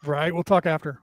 Right. We'll talk after.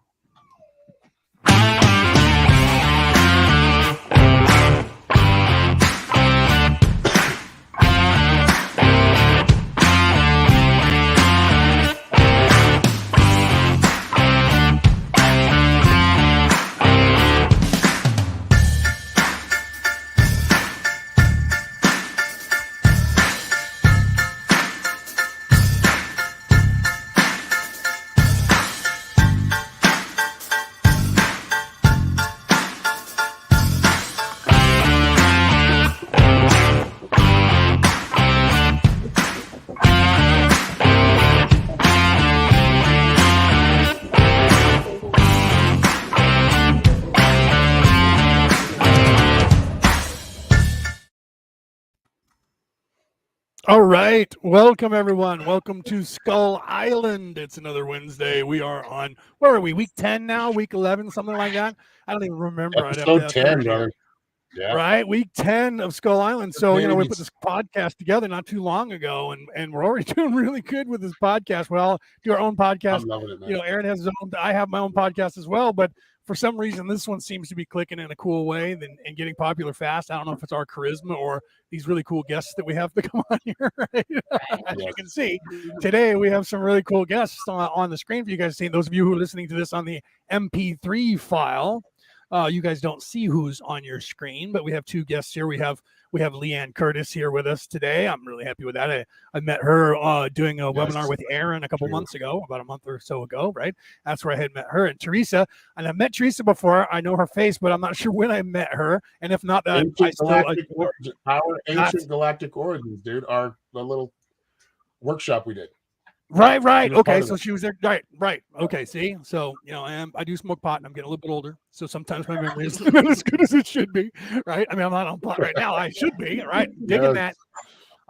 All right. Welcome, everyone. Welcome to Skull Island. It's another Wednesday. We are on, where are we? Week 10 now? Week 11? Something like that? I don't even remember. Episode 10, brother. Yeah. Right? Week 10 of Skull Island. So, we put this podcast together not too long ago, and we're already doing really good with this podcast. We all do our own podcast. I'm loving it, man. Aaron has his own. I have my own podcast as well, but for some reason, this one seems to be clicking in a cool way and getting popular fast. I don't know if it's our charisma or these really cool guests that we have to come on here. Right? As you can see, today we have some really cool guests on the screen for you guys to see. Those of you who are listening to this on the MP3 file, you guys don't see who's on your screen, but we have two guests here. We have Leanne Curtis here with us today. I'm really happy with that. I met her doing a webinar with Aaron a couple months ago, about a month or so ago, right? That's where I had met her. And Teresa, and I met Teresa before. I know her face, but I'm not sure when I met her. And if not, that Ancient Galactic Origins, dude, the little workshop we did. Right. Okay, so she was there. Right. Okay, see? So, I do smoke pot, and I'm getting a little bit older. So sometimes my memory is not as good as it should be, right? I mean, I'm not on pot right now. I should be, right? Digging that.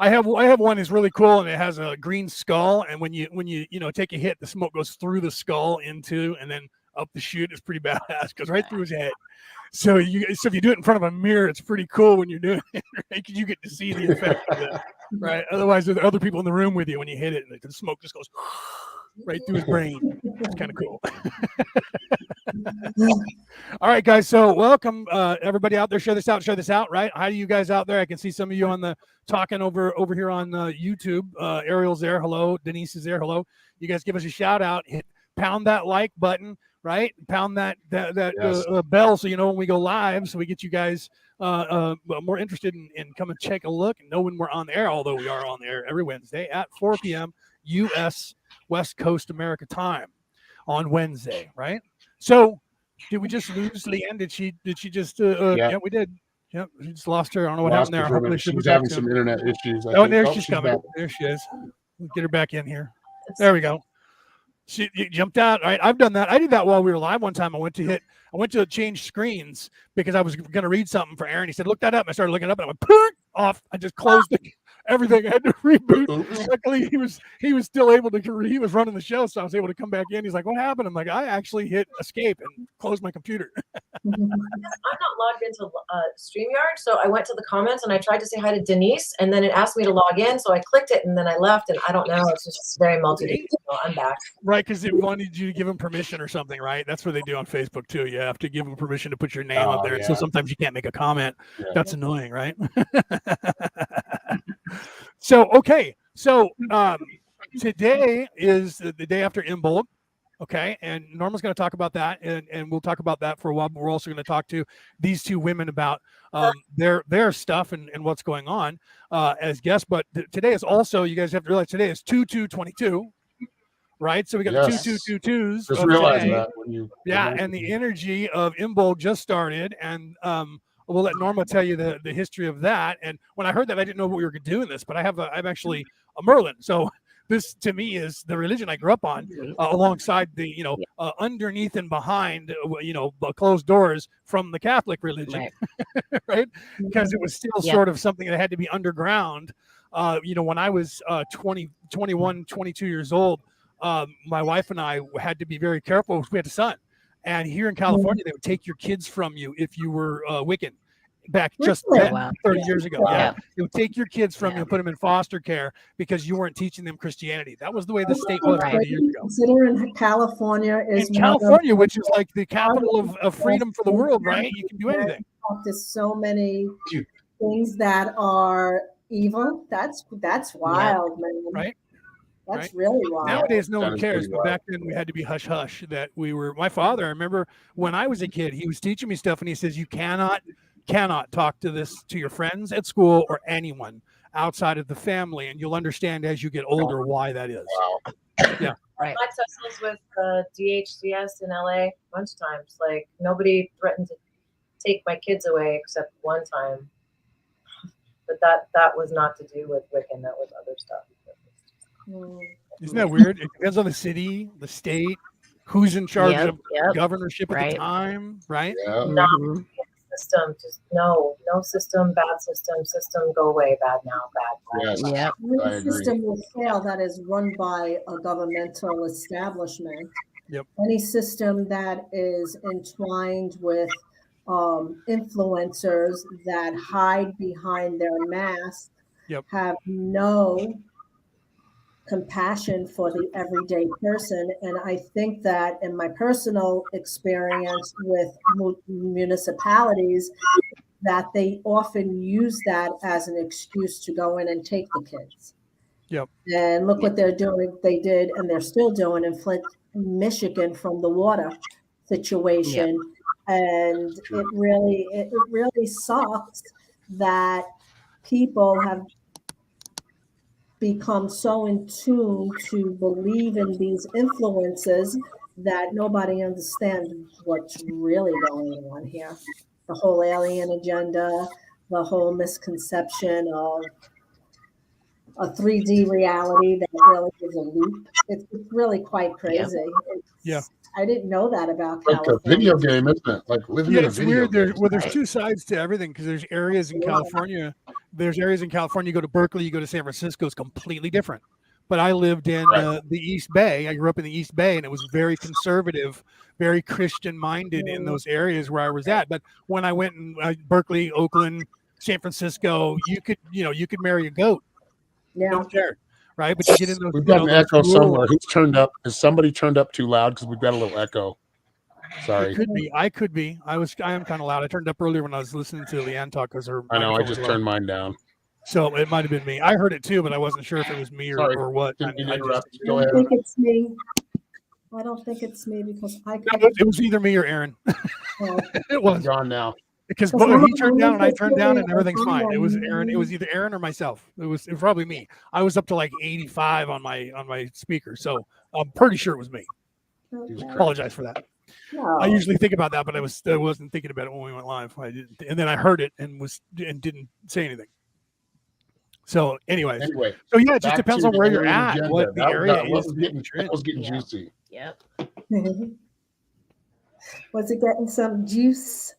I have one that's really cool, and it has a green skull. And when you take a hit, the smoke goes through the skull into and then up the chute. It's pretty badass. Goes right through his head. So if you do it in front of a mirror, it's pretty cool when you're doing it, right? Because you get to see the effect of it, right? Otherwise, there's other people in the room with you when you hit it, and the smoke just goes right through his brain. It's kind of cool. All right, guys. So welcome, everybody out there. Share this out, right? Hi to you guys out there. I can see some of you on the talking over here on YouTube. Ariel's there. Hello. Denise is there. Hello. You guys give us a shout out. Pound that like button. Right, pound that bell so when we go live, so we get you guys more interested in come and take a look and know when we're on the air. Although we are on the air every Wednesday at 4 p.m. U.S. West Coast America time on Wednesday, right? So, did we just lose Leanne? Did she just? Yeah, we did. Yep, she just lost her. I don't know what happened there. Hopefully she was having some internet issues. She's coming. Back. There she is. We'll get her back in here. There we go. She jumped out. Right, I've done that. I did that while we were live one time. I went to change screens because I was going to read something for Aaron. He said, "Look that up." I started looking up, and I went Poof! Off. I just closed everything. I had to reboot. Luckily, he was still able to. He was running the show, so I was able to come back in. He's like, "What happened?" I'm like, "I actually hit escape and closed my computer." I'm not logged into StreamYard, so I went to the comments and I tried to say hi to Denise, and then it asked me to log in, so I clicked it, and then I left, and I don't know. It's just very multi-dimensional. I'm back. Right, because it wanted you to give them permission or something, right? That's what they do on Facebook too. You have to give them permission to put your name up there. Yeah. So sometimes you can't make a comment. Yeah. That's annoying, right? So today is the day after Imbolc. Okay, and Norma's going to talk about that, and we'll talk about that for a while, but we're also going to talk to these two women about their stuff and what's going on as guests. But today is also, you guys have to realize, today is 2/2/22, right? So we got the 2/2/22s. Just realize that when you... and the energy of Imbolc just started, and we'll let Norma tell you the history of that. And when I heard that, I didn't know what we were doing this, but I'm actually a Merlin, so... This to me is the religion I grew up on, alongside the underneath and behind closed doors from the Catholic religion, right? Because it was still sort of something that had to be underground. When I was 21, 22 years old, my wife and I had to be very careful. We had a son, and here in California, they would take your kids from you if you were Wiccan. back just Really? then, Wow. 30 years ago. Yeah. Yeah. It would take your kids from you Yeah. and put them in foster care because you weren't teaching them Christianity. That was the way the state was Right. 30 years ago. Considering California is In California, which is like the capital of freedom for the world, right? You can do anything. There's so many things that are evil. That's wild, man. Right. That's really wild. Nowadays, no That one is cares, pretty but wild. back then we had to be hush hush. That we were. My father, I remember when I was a kid, he was teaching me stuff, and he says, "You cannot talk to your friends at school or anyone outside of the family, and you'll understand as you get older why that is." Wow. Yeah. Right. My tussles with DHCS in LA a bunch of times. Like nobody threatened to take my kids away except one time. But that was not to do with Wiccan. That was other stuff. Isn't that weird? It depends on the city, the state, who's in charge Yep, of yep. governorship at Right. the time, right? Yeah. Mhm. System, just no system, bad system, go away, bad now, bad. Yes. Yep. When I the agree. system will fail that is run by a governmental establishment. Yep. Any system that is entwined with influencers that hide behind their mask, Yep. have no compassion for the everyday person. And I think that in my personal experience with municipalities, that they often use that as an excuse to go in and take the kids. Yep. And look what they're doing. They did, and they're still doing in Flint, Michigan, from the water situation. And it really sucks that people have become so in tune to believe in these influences that nobody understands what's really going on here. The whole alien agenda, the whole misconception of a 3D reality that really is a loop. It's really quite crazy. Yeah. I didn't know that about Like a California. video game, isn't it? Like living Yeah, in a it's video weird. game. There's two sides to everything because there's areas in California. There's areas in California. You go to Berkeley, you go to San Francisco. It's completely different. But I lived in the East Bay. I grew up in the East Bay, and it was very conservative, very Christian-minded in those areas where I was at. But when I went in Berkeley, Oakland, San Francisco, you could marry a goat. Yeah. Don't care, right? But you get in those. We've got an those echo rural- somewhere. Who's turned up? Is somebody turned up too loud? Because we've got a little echo. Sorry. It could be. I could be. I am kind of loud. I turned up earlier when I was listening to Leanne talk because her. I know. I microphone just was low. turned mine down. So it might have been me. I heard it too, but I wasn't sure if it was me Sorry. or what. Didn't mean to I interrupt. just- Go I ahead. don't think it's me. I don't think it's me because I could. it was either me or Aaron. It was Gone now. because Because I'm he turned down and I turned down and on everything's fine. It was phone. Aaron. It was either Aaron or myself. It was probably me. I was up to like 85 on my speaker, so I'm pretty sure it was me. Okay. Apologize for that. No. I usually think about that, but I wasn't thinking about it when we went live. I didn't, and then I heard it and didn't say anything. So, anyways, Anyway, so yeah, it just back depends to on where the you're alien at, agenda. what the That- area that is. was getting Yeah. juicy. Yep. Was it getting some juice?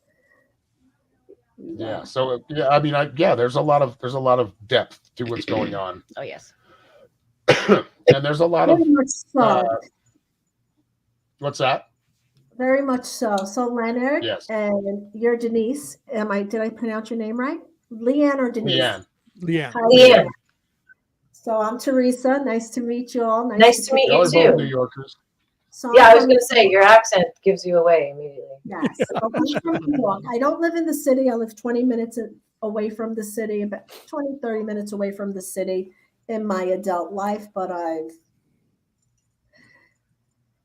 Yeah. So yeah, I mean, there's a lot of depth to what's going on, Oh yes. and there's a lot of Very much so. what's that? Very much so. So Leonard, Yes. and you're Denise. Did I pronounce your name right? Leanne or Denise? Leanne. Leanne. Hi, Leanne. So I'm Teresa. Nice to meet you all. Nice to meet you Y'all are both too. New Yorkers. So Yeah, I'm I was from- going to say your accent gives you away immediately. Yes. I'm from New York. I don't live in the city. I live 20 minutes away from the city, about 20, 30 minutes away from the city in my adult life, but I've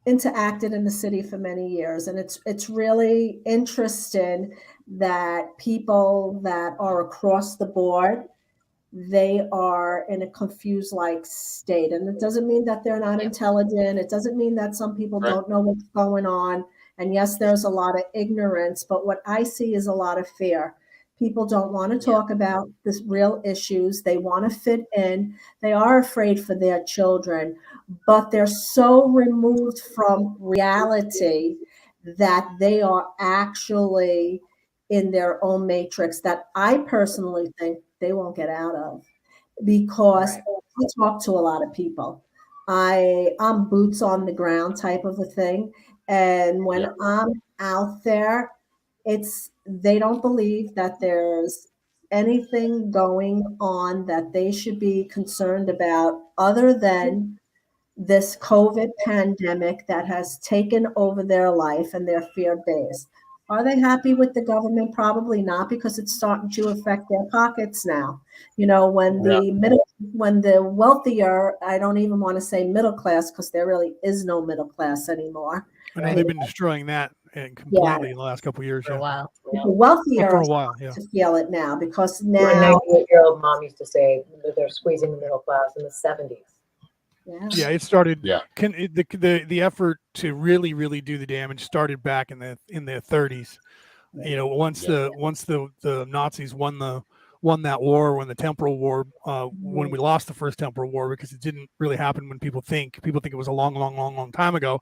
interacted in the city for many years. And it's really interesting that people that are across the board, they are in a confused like state. And it doesn't mean that they're not intelligent. It doesn't mean that some people Right. don't know what's going on. And yes, there's a lot of ignorance, but what I see is a lot of fear. People don't want to talk about the real issues. They want to fit in. They are afraid for their children, but they're so removed from reality that they are actually in their own matrix that I personally think they won't get out of, because I talk to a lot of people. I'm boots on the ground type of a thing. And when I'm out there, it's they don't believe that there's anything going on that they should be concerned about other than this COVID pandemic that has taken over their life and their fear base. Are they happy with the government? Probably not, because it's starting to affect their pockets now. You know, when when the wealthier, I don't even want to say middle class, because there really is no middle class anymore. I know they've been destroying that and completely in the last couple of years. For a while. The wealthier for a while, yeah. to feel it now, because My now 98-year-old mom used to say that they're squeezing the middle class in the 70s. Yeah, it started. Yeah. The effort to really do the damage started back in the 30s. You know, once the Nazis won that war, when the temporal war, when we lost the first temporal war, because it didn't really happen when people think it was a long time ago,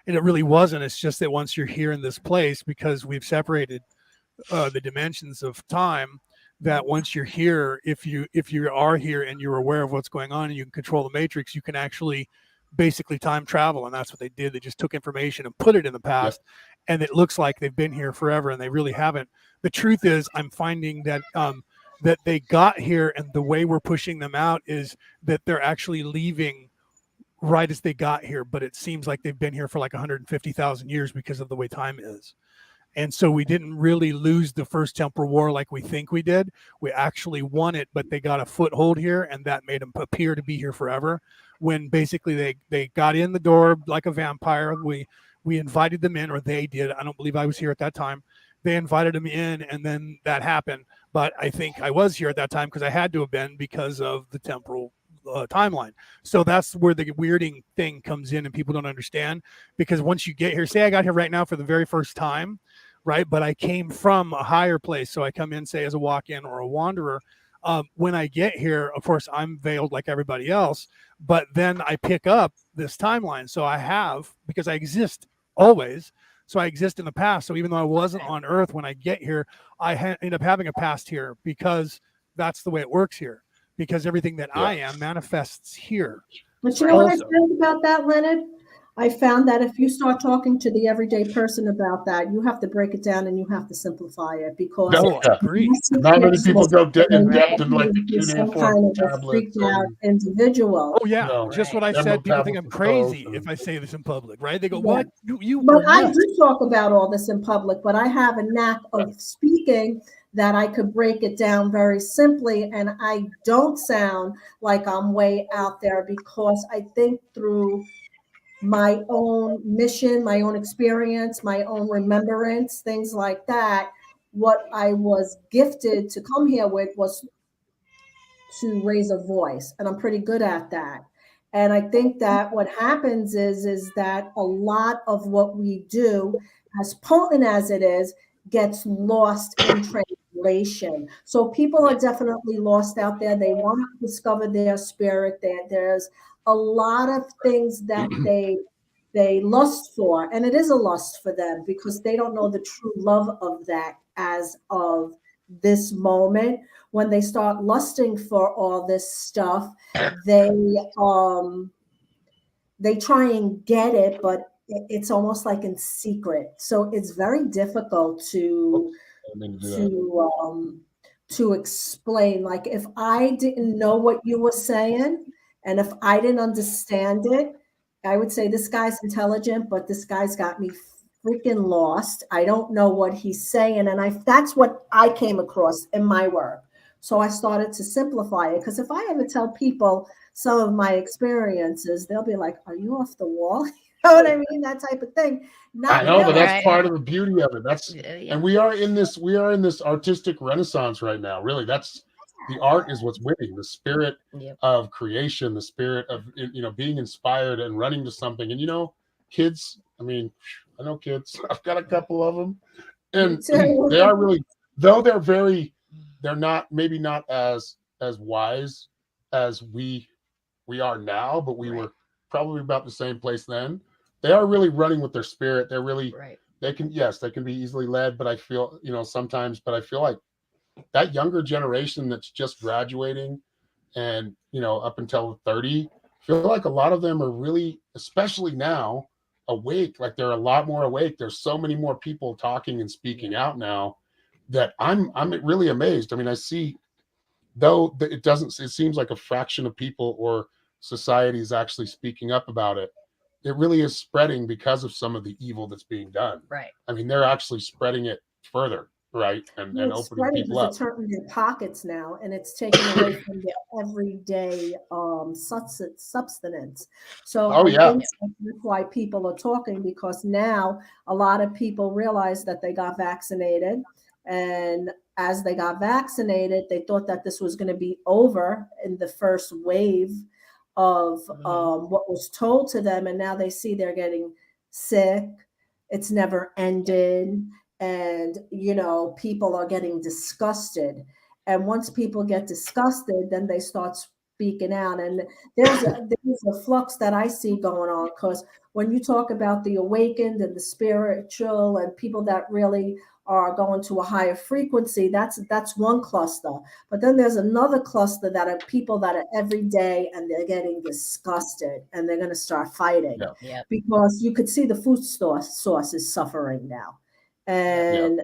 and it really wasn't. It's just that once you're here in this place, because we've separated the dimensions of time, that once you're here, if you are here and you're aware of what's going on and you can control the matrix, you can actually basically time travel. And that's what they did. They just took information and put it in the past. And it looks like they've been here forever, and they really haven't. The truth is, I'm finding that that they got here, and the way we're pushing them out is that they're actually leaving right as they got here. But it seems like they've been here for like 150,000 years because of the way time is. And so we didn't really lose the first temporal war like we think we did. We actually won it, but they got a foothold here, and that made them appear to be here forever. When basically they got in the door like a vampire. We invited them in, or they did. I don't believe I was here at that time. They invited them in, and then that happened. But I think I was here at that time because I had to have been, because of the temporal timeline. So that's where the weirding thing comes in, and people don't understand, because once you get here, say I got here right now for the very first time, right? But I came from a higher place. So I come in, say, as a walk-in or a wanderer. When I get here, of course, I'm veiled like everybody else, but then I pick up this timeline. So I have, because I exist always. So I exist in the past. So even though I wasn't on Earth when I get here, I end up having a past here, because that's the way it works here. Because everything that I am manifests here. But you know what I think about that, Leonard? I found that if you start talking to the everyday person about that, you have to break it down and you have to simplify it, because I agree. Not many people go in depth and like some kind of a freaked out individual. Oh yeah, just what I said. People think I'm crazy if I say this in public, right? They go, "What? You?" But I do talk about all this in public, but I have a knack of speaking that I could break it down very simply, and I don't sound like I'm way out there, because I think through my own mission, my own experience, my own remembrance, things like that. What I was gifted to come here with was to raise a voice, and I'm pretty good at that. And I think that what happens is that a lot of what we do, as potent as it is, gets lost in translation. So people are definitely lost out there. They want to discover their spirit. There's a lot of things that they lust for, and it is a lust for them, because they don't know the true love of that as of this moment. When they start lusting for all this stuff, they try and get it, but it's almost like in secret. So it's very difficult to explain. Like, if I didn't know what you were saying, and if I didn't understand it, I would say this guy's intelligent, but this guy's got me freaking lost. I don't know what he's saying. And that's what I came across in my work. So I started to simplify it, because if I ever tell people some of my experiences, they'll be like, "Are you off the wall?" You know what I mean? That type of thing. I know, but that's part of the beauty of it. And we are in this artistic renaissance right now. Really, that's the art is what's winning. The spirit of creation, the spirit of being inspired and running to something. And kids. I mean, I know kids. I've got a couple of them, and they are really, though they're not maybe not as wise as we are now, but we were probably about the same place then. They are really running with their spirit. They're really they can be easily led, but I feel sometimes, but I feel like that younger generation that's just graduating and up until 30, I feel like a lot of them are really, especially now, awake. Like, they're a lot more awake. There's so many more people talking and speaking out now that I'm really amazed. I mean, I see, though it seems like a fraction of people or society is actually speaking up about it. It really is spreading because of some of the evil that's being done. Right. I mean, they're actually spreading it further, right? And It's opening spreading people up. because it's hurting their pockets now, and it's taken away from their everyday substance. So I think that's why people are talking, because now a lot of people realize that they got vaccinated, and as they got vaccinated, they thought that this was going to be over in the first wave of what was told to them, and now they see they're getting sick. It's never ended. And, people are getting disgusted. And once people get disgusted, then they start speaking out. And there's a flux that I see going on, because when you talk about the awakened and the spiritual and people that really are going to a higher frequency, that's one cluster. But then there's another cluster that are people that are every day and they're getting disgusted and they're going to start fighting because you could see the food source is suffering now. And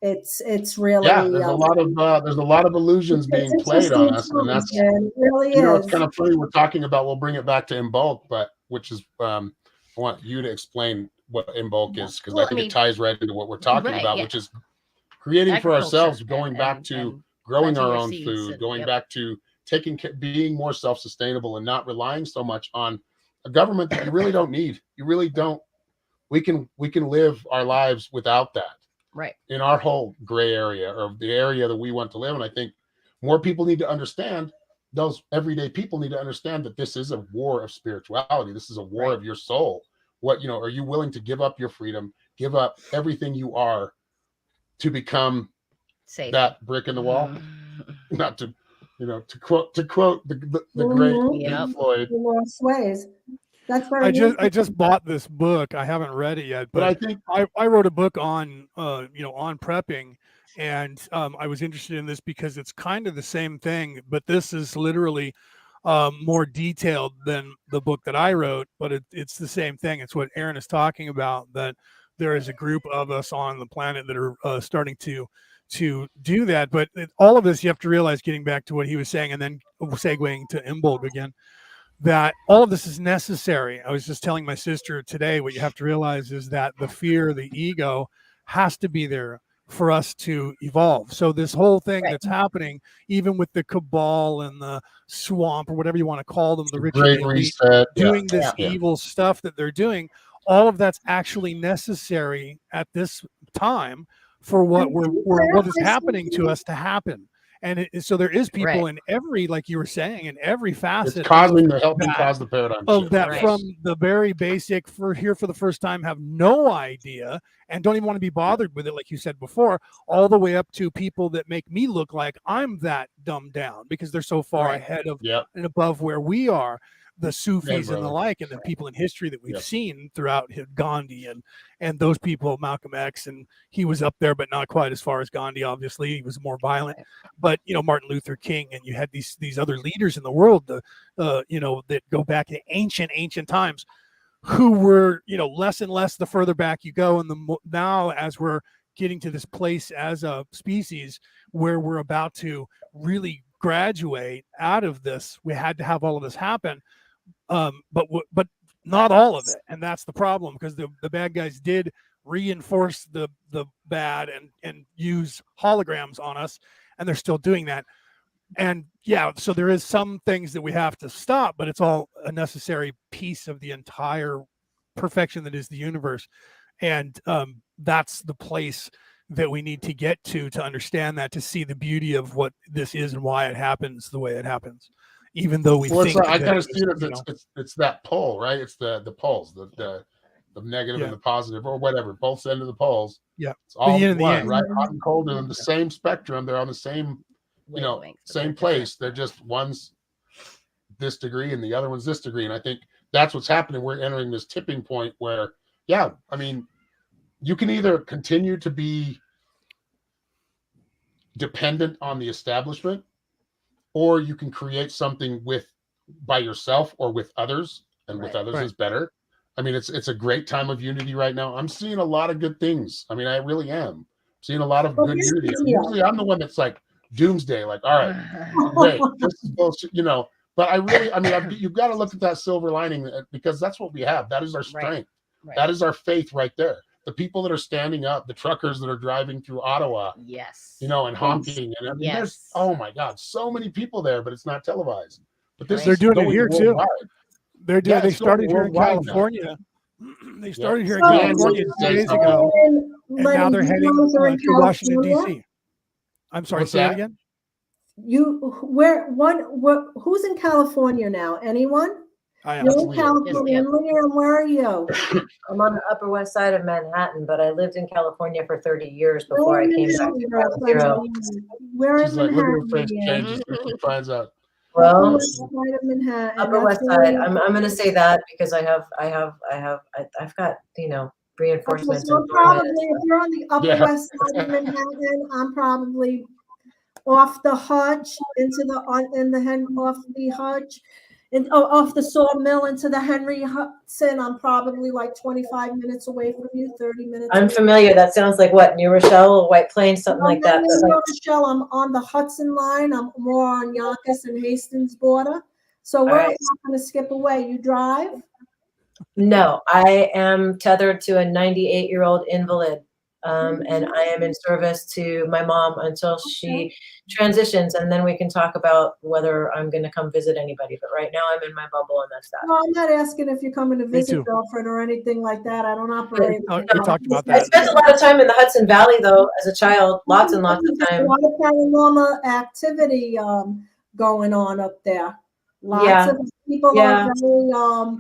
it's really there's a lot of illusions being played on us, and that's it really is. It's kind of funny. We're talking about, we'll bring it back to Imbolc, but which is I want you to explain what Imbolc is, because I think it ties right into what we're talking about, which is creating for ourselves, going back to growing our own food, going back to being more self-sustainable and not relying so much on a government that you really don't need. You really don't. We can live our lives without that. Right. In our whole gray area, or the area that we want to live. And I think more people need to understand, those everyday people need to understand that this is a war of spirituality. This is a war of your soul. What, are you willing to give up your freedom, give up everything you are to become that brick in the wall? Not to, to quote the great Floyd. Ways. That's I just bought this book. I haven't read it yet, but I think I wrote a book on on prepping, and I was interested in this because it's kind of the same thing, but this is literally more detailed than the book that I wrote. But it's the same thing. It's what Aaron is talking about, that there is a group of us on the planet that are starting to do that. But all of this, you have to realize, getting back to what he was saying, and then segueing to Imbolc again, that all of this is necessary. I was just telling my sister today, what you have to realize is that the fear, the ego, has to be there for us to evolve. So this whole thing that's happening, even with the cabal and the swamp, or whatever you want to call them, the rich and the elite, doing this evil stuff that they're doing, all of that's actually necessary at this time for what what is happening to us to happen. And so there is people in every, like you were saying, in every facet. It's helping cause the paradigm of that, from the very basic, for the first time, have no idea and don't even want to be bothered with it, like you said before, all the way up to people that make me look like I'm that dumbed down because they're so far ahead of and above where we are. The Sufis and the like, and the people in history that we've seen throughout Gandhi and those people, Malcolm X, and he was up there, but not quite as far as Gandhi. Obviously, he was more violent. But Martin Luther King, and you had these other leaders in the world, that go back to ancient times, who were less and less the further back you go, and now as we're getting to this place as a species where we're about to really graduate out of this, we had to have all of this happen. But not all of it, and that's the problem, because the bad guys did reinforce the bad and use holograms on us, and they're still doing that. And so there is some things that we have to stop, but it's all a necessary piece of the entire perfection that is the universe. And that's the place that we need to get to understand that, to see the beauty of what this is and why it happens the way it happens. Even though we think I kind of see it, it's that pole, right? It's the poles, the negative and the positive, or whatever, both ends of the poles. Yeah, it's all one, right? Hot and cold are on the same spectrum. They're on the same, same place. They're just one's this degree and the other one's this degree. And I think that's what's happening. We're entering this tipping point where, you can either continue to be dependent on the establishment, or you can create something by yourself or with others, and with others is better. I mean, it's a great time of unity right now. I'm seeing a lot of good things. I mean, I really am. Seeing a lot of Well, good here's unity. the deal. Usually I'm the one that's like doomsday, like, all right, wait, this is bullshit, you know. But I mean, you've got to look at that silver lining because that's what we have. That is our strength. Right. That is our faith right there. The people that are standing up, the truckers that are driving through Ottawa, Yes. you know, and honking. And I mean, there's, oh my God, so many people there, but it's not televised. But this They're is doing it going here worldwide. too. They're doing. Yeah, they it's going started here in worldwide now. California. They started here in So- California so- 2 days so- ago, and now Lenny, they're you heading guys are in to Washington California? D.C. I'm sorry, What's say that that? again. Who's in California now? Anyone? I am. You're in Leo. California. And Leanne, where are you? I'm on the Upper West Side of Manhattan, but I lived in California for 30 years before I came back to Ground Zero. Where She's in like, look at her Manhattan? face Leanne? changes when she finds out. Upper Well, West Side of Manhattan. Upper That's West where Side. you- I'm going to say that because I've got, you know, Okay, reinforcements. so and probably if you're on the Upper Yeah. West Side of Manhattan, I'm probably off the Hutch off the Hutch, and off the Sawmill into the Henry Hudson. I'm probably like 25 minutes away from you, 30 minutes. I'm away. familiar. That sounds like what, New Rochelle, White Plains, something like that. I'm But in like, Rochelle. I'm on the Hudson line. I'm more on Yonkers and Hastings border. So we're right. not going to skip away. You drive? no, I am tethered to a 98-year-old invalid. And I am in service to my mom until she transitions, and then we can talk about whether I'm going to come visit anybody. But right now, I'm in my bubble, and that's that. No, I'm not asking if you're coming to visit too. girlfriend or anything like that. I don't operate. Oh, we talked about I that. spent a lot of time in the Hudson Valley, though, as a child. Lots and lots of There's time. a lot of paranormal activity going on up there. Lots Yeah. of people Yeah. are very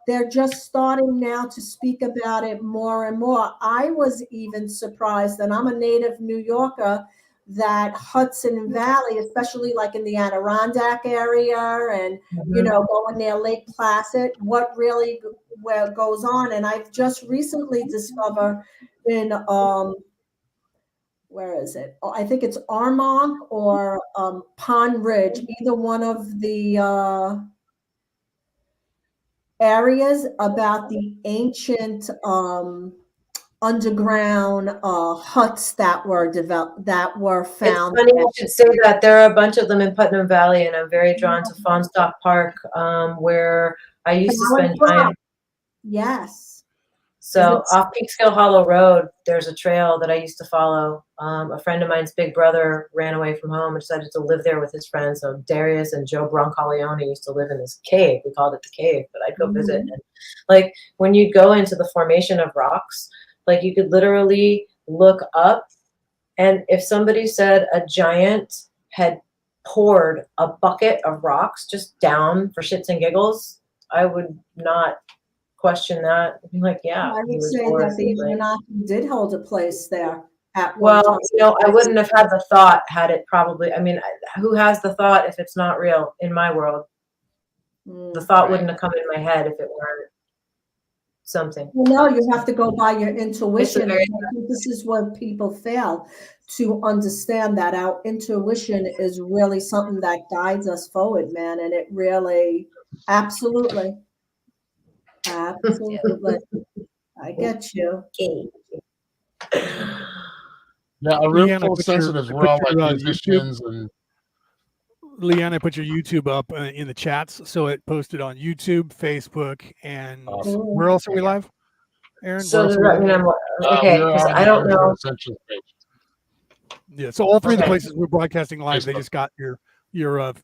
they're just starting now to speak about it more and more. I was even surprised, and I'm a native New Yorker, that Hudson Valley, especially like in the Adirondack area and, you know, going near Lake Placid, what really goes on. And I've just recently discovered in, where is it? Oh, I think it's Armonk or Pond Ridge, either one of the areas about the ancient underground huts that were developed, that were It's found. funny you should say that. There are a bunch of them in Putnam Valley, and I'm very drawn to Fawnstock Park, where I used to spend time. Yes. So off Peekskill Hollow Road, there's a trail that I used to follow. A friend of mine's big brother ran away from home and decided to live there with his friends. So Darius and Joe Broncaleone used to live in this cave. We called it the cave, but I'd go visit. And like when you'd go into the formation of rocks, like you could literally look up, and if somebody said a giant had poured a bucket of rocks just down for shits and giggles, I would not question that. I'd be like, yeah. I he would was say bored, that the like- Illuminati did hold a place there at one well, time. you know, I wouldn't have had the thought had it probably, I mean, who has the thought if it's not real in my world? The thought wouldn't have come in my head if it weren't something. Well, no, you have to go by your intuition. very- I think this is where people fail to understand that our intuition is really something that guides us forward, man. And it really, absolutely. Absolutely. I get you. Yeah, a room Leanne, I full of put your- sensitives. I We're put all your, like YouTube- musicians and Leanne, I put your YouTube up in the chats, so it posted on YouTube, Facebook, and Awesome. where else are we live? Aaron, So where else does are we that mean live? I'm okay? we're Because on I don't the know. Essentials page. Yeah, so all three of the Okay. places we're broadcasting live, they Facebook. just got your YouTube.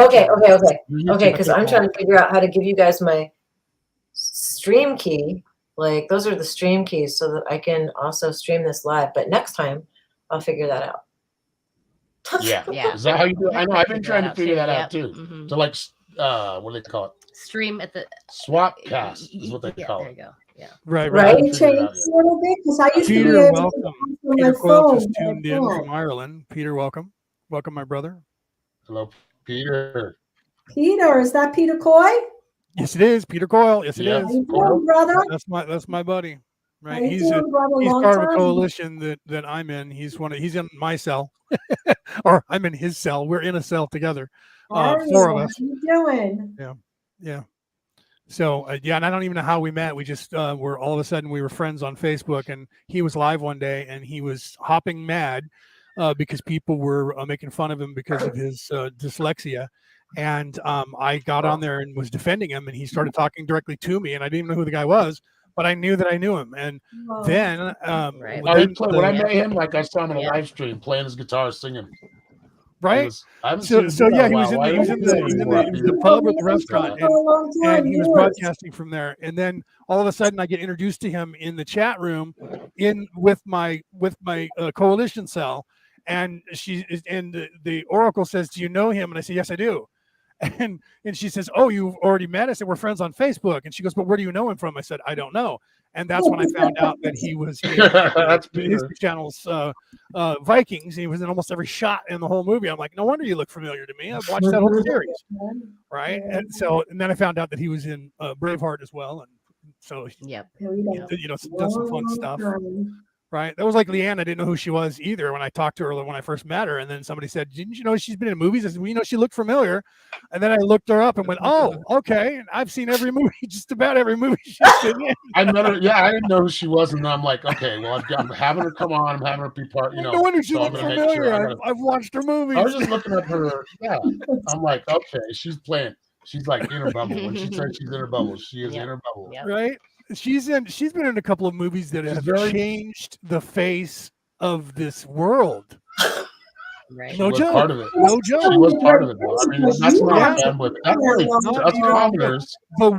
Okay, channel. okay. Your Okay, YouTube because account. I'm trying to figure out how to give you guys my stream key. Like those are the stream keys so that I can also stream this live. But next time I'll figure that out. Yeah. Yeah. Is that how you do it? I know. I've been Figure trying that to out figure too, that yep. out too. Mhm. So like, what do they call it? Stream at the Swapcast is what they call there it. you go. Yeah. Right, Right. right. Can you change a little bit? Because I used to be Peter, able welcome. to from Peter my Coyle phone. just but I tuned in can't. from Ireland. Peter, welcome. Welcome, my brother. Hello, Peter. Peter, is that Peter Coy? Yes, it is. Peter Coyle. Yes, it Yeah. How is. you doing, brother? That's my buddy. How Right. you He's doing, brother? he's Long part of a time. coalition that I'm in. He's in my cell. Or I'm in his cell. We're in a cell together. How are Four you? of us. How you doing? Yeah. So yeah, and I don't even know how we met. We just were all of a sudden we were friends on Facebook, and he was live one day, and he was hopping mad because people were making fun of him because of his dyslexia. And I got on there and was defending him, and he started talking directly to me, and I didn't even know who the guy was, but I knew that I knew him. And then, when I met him, like I saw him on a live stream playing his guitar, singing. Right. So yeah, he was in the pub or the restaurant, and he was broadcasting from there. And then all of a sudden, I get introduced to him in the chat room, with my coalition cell, and the Oracle says, "Do you know him?" And I say, "Yes, I do." And she says, "Oh, you've already met us, and we're friends on Facebook." And she goes, "But where do you know him from?" I said, "I don't know." And that's when I found out that he was in History Channel's Vikings. He was in almost every shot in the whole movie. I'm like, no wonder you look familiar to me. I've watched that whole series, right? And then I found out that he was in Braveheart as well, and so done some fun stuff. Right. That was like Leanne. I didn't know who she was either when I talked to her when I first met her. And then somebody said, "Didn't you know she's been in movies?" I said, "Well, she looked familiar." And then I looked her up and went, "Oh, okay. And I've seen every movie, just about every movie she's been in." I met her. Yeah, I didn't know who she was. And then I'm like, okay, well, I'm having her come on. I'm having her be part, No wonder she looked familiar. I've watched her movies. I was just looking at her. Yeah. I'm like, okay, she's playing. She's like in her bubble. When she says she's in her bubble, she is in her bubble. Right. She's been in a couple of movies that have changed the face of this world. Right. No joke. Part of it. No joke. She was part of it. Though. I mean, that's not bad with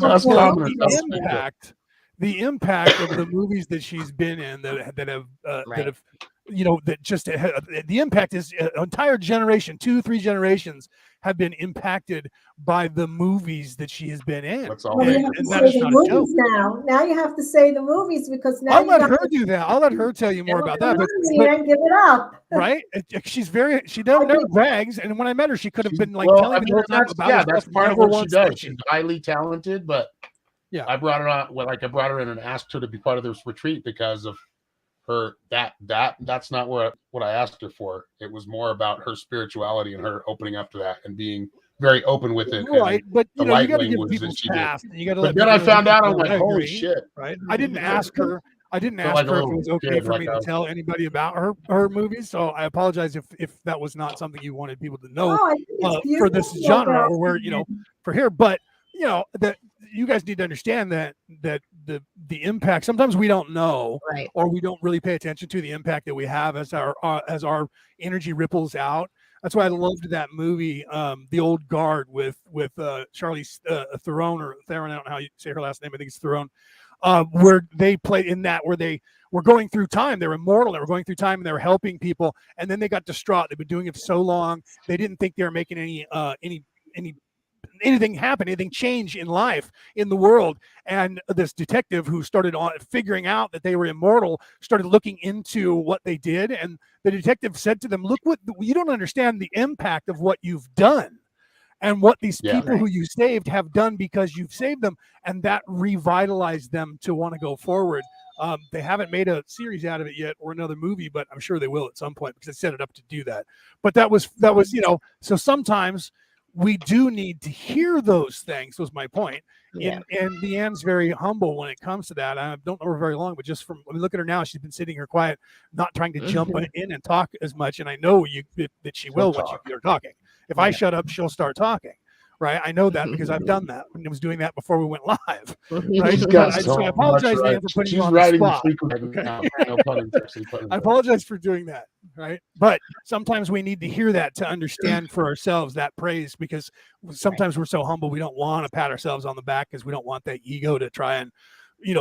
us commoners. The impact of the movies that she's been in that have the impact is an entire generation, 2-3 generations have been impacted by the movies that she has been in. That's all. And that is not a joke. Now you have to say the movies, because now I'll let her do that. I'll let her tell you more about that. But give it up. Right? She never brags. And when I met her, she could have been like telling me that's part of what she does. She's highly talented, but yeah, I brought her on. I brought her in and asked her to be part of this retreat because of her. That's not what I asked her for. It was more about her spirituality and her opening up to that and being very open with it. Right, but you got to give people past. But then I found out, I'm like, holy shit! Right? I didn't ask her. If it was okay for me to tell anybody about her movies. So I apologize if that was not something you wanted people to know for this genre, or where for here. But that you guys need to understand that the impact. Sometimes we don't know, right, or we don't really pay attention to the impact that we have as our energy ripples out. That's why I loved that movie, The Old Guard, with Charlize Theron, or Theron. I don't know how you say her last name. I think it's Theron. Where they played in that, where they were going through time. They were immortal. They were going through time, and they were helping people. And then they got distraught. They've been doing it for so long. They didn't think they were making anything happen, anything change in life, in the world. And this detective who started figuring out that they were immortal started looking into what they did. And the detective said to them, "Look, you don't understand the impact of what you've done and what these people who you saved have done because you've saved them." And that revitalized them to want to go forward. They haven't made a series out of it yet, or another movie, but I'm sure they will at some point, because they set it up to do that. But that was so sometimes we do need to hear those things, was my point. And Leanne's very humble when it comes to that. I don't know her very long, but just from when we look at her now, she's been sitting here quiet, not trying to jump in and talk as much. And I know that she will when you're talking. If I shut up, she'll start talking. Right, I know that because I've done that. I was doing that before we went live. Right, I apologize, Leanne, for putting you on the spot. I apologize for doing that. Right, but sometimes we need to hear that to understand for ourselves that praise, because sometimes we're so humble we don't want to pat ourselves on the back, because we don't want that ego to try and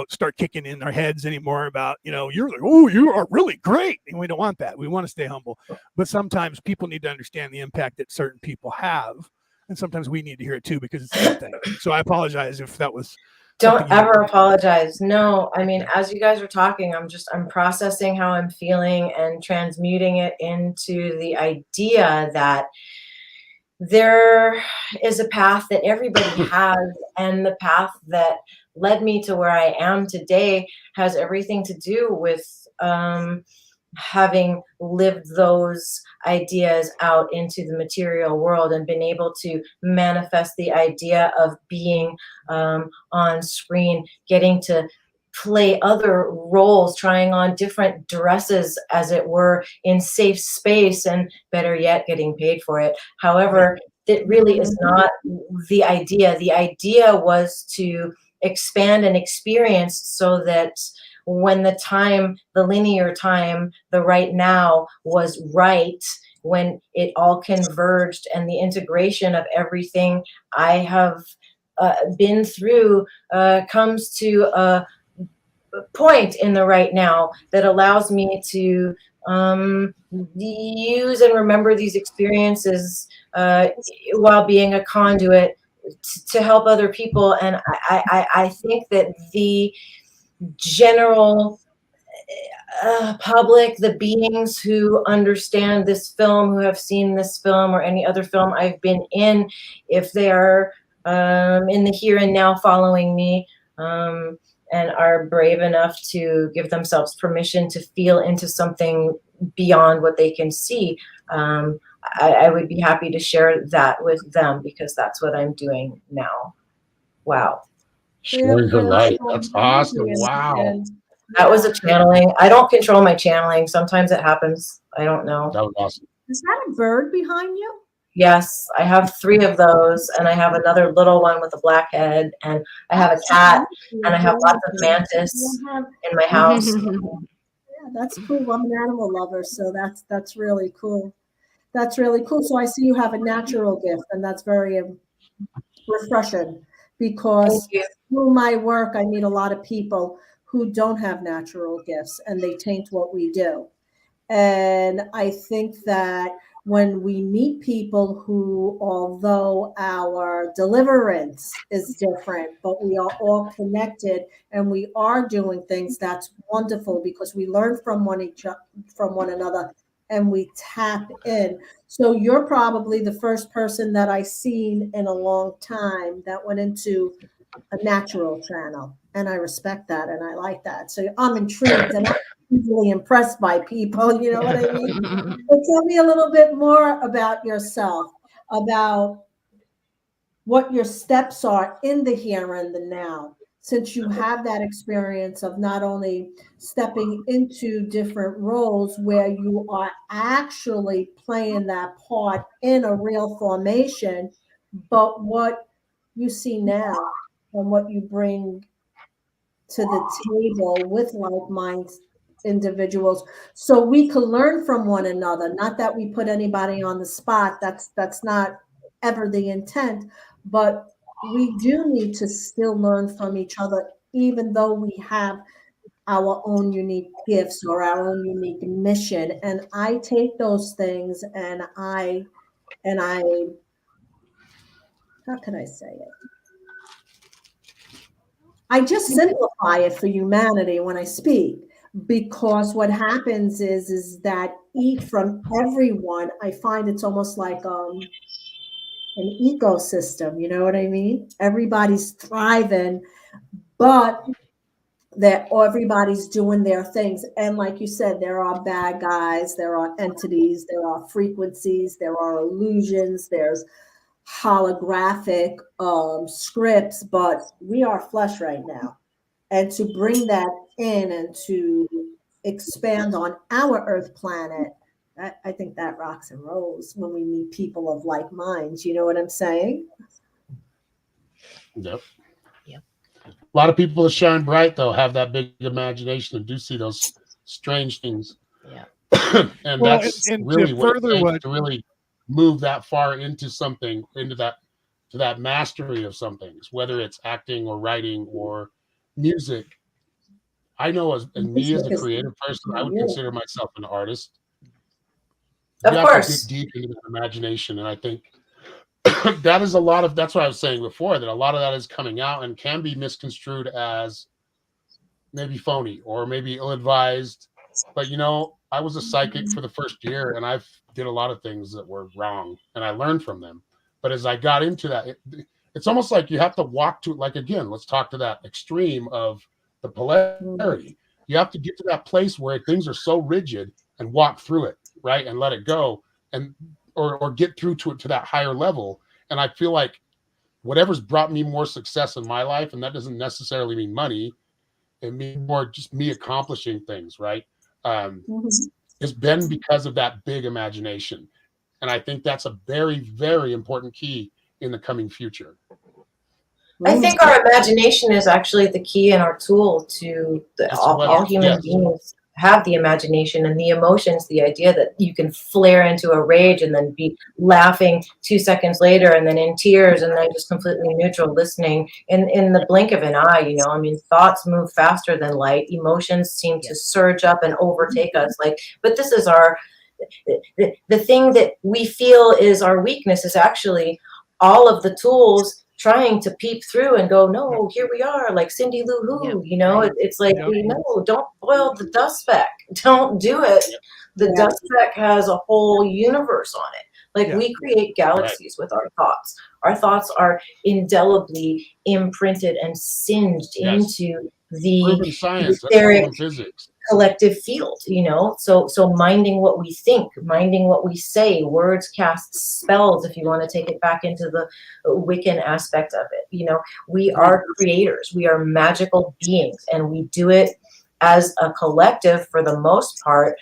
start kicking in our heads anymore about you're like, oh, you are really great, and we don't want that. We want to stay humble, but sometimes people need to understand the impact that certain people have. And sometimes we need to hear it too, because it's the same thing. So I apologize if that was. Don't ever apologize. No, I mean, as you guys are talking, I'm processing how I'm feeling and transmuting it into the idea that there is a path that everybody has, and the path that led me to where I am today has everything to do with having lived those ideas out into the material world and been able to manifest the idea of being on screen, getting to play other roles, trying on different dresses, as it were, in safe space, and better yet, getting paid for it. However, it really is not the idea. The idea was to expand and experience so that when the time, the linear time, the right now was right, when it all converged and the integration of everything I have been through comes to a point in the right now that allows me to use and remember these experiences while being a conduit to help other people. And I think that the general public, the beings who understand this film, who have seen this film or any other film I've been in, if they are in the here and now following me, and are brave enough to give themselves permission to feel into something beyond what they can see, I would be happy to share that with them, because that's what I'm doing now. Wow. Sharing her light. That's awesome. Wow. That was a channeling. I don't control my channeling. Sometimes it happens. I don't know. That was awesome. Is that a bird behind you? Yes, I have 3 of those, and I have another little one with a black head, and I have a cat, and I have lots of mantis in my house. Yeah, that's cool. I'm an animal lover, so that's really cool. That's really cool. So I see you have a natural gift, and that's very refreshing, because through my work, I meet a lot of people who don't have natural gifts, and they taint what we do. And I think that when we meet people who, although our deliverance is different, but we are all connected and we are doing things, that's wonderful, because we learn from one another and we tap in. So you're probably the first person that I've seen in a long time that went into a natural channel. And I respect that and I like that. So I'm intrigued and I'm easily impressed by people, you know what I mean? But tell me a little bit more about yourself, about what your steps are in the here and the now, since you have that experience of not only stepping into different roles where you are actually playing that part in a real formation, but what you see now and what you bring to the table with like-minded individuals, so we can learn from one another. Not that we put anybody on the spot. That's not ever the intent, but we do need to still learn from each other, even though we have our own unique gifts or our own unique mission. And I take those things and I how can I say it? I just simplify it for humanity when I speak, because what happens is that from everyone, I find it's almost like an ecosystem, you know what I mean? Everybody's thriving, but everybody's doing their things. And like you said, there are bad guys, there are entities, there are frequencies, there are illusions, there's holographic scripts, but we are flesh right now. And to bring that in and to expand on our Earth planet, I think that rocks and rolls when we meet people of like minds. You know what I'm saying? Yep. A lot of people that shine bright, though, have that big imagination and do see those strange things. Yeah. And that's really what it takes to really move that far into something, to that mastery of some things, whether it's acting or writing or music. I know as me as a creative person, I would consider myself an artist. Of course. To dig deep into the imagination. And I think that is that's what I was saying before, that a lot of that is coming out and can be misconstrued as maybe phony or maybe ill-advised. But, I was a psychic for the first year and I did a lot of things that were wrong and I learned from them. But as I got into that, it's almost like you have to walk to, like, again, let's talk to that extreme of the polarity. You have to get to that place where things are so rigid and walk through it, right? And let it go, and or get through to it to that higher level. And I feel like whatever's brought me more success in my life, and that doesn't necessarily mean money, it means more just me accomplishing things, right? It's been because of that big imagination. And I think that's a very, very important key in the coming future. I think our imagination is actually the key and our tool to all human beings have the imagination and the emotions, the idea that you can flare into a rage and then be laughing 2 seconds later and then in tears and then just completely neutral listening in the blink of an eye, you know. I mean, thoughts move faster than light. Emotions seem to surge up and overtake us. But this is the thing that we feel is our weakness is actually all of the tools trying to peep through and go, no, here we are, like Cindy Lou Who, you know, it's like, no, don't boil the dust speck. Don't do it. The dust speck has a whole universe on it. Like we create galaxies with our thoughts. Our thoughts are indelibly imprinted and singed into the science, etheric collective field, you know. So minding what we think, minding what we say, words cast spells, if you want to take it back into the Wiccan aspect of it. You know, we are creators, we are magical beings, and we do it as a collective for the most part,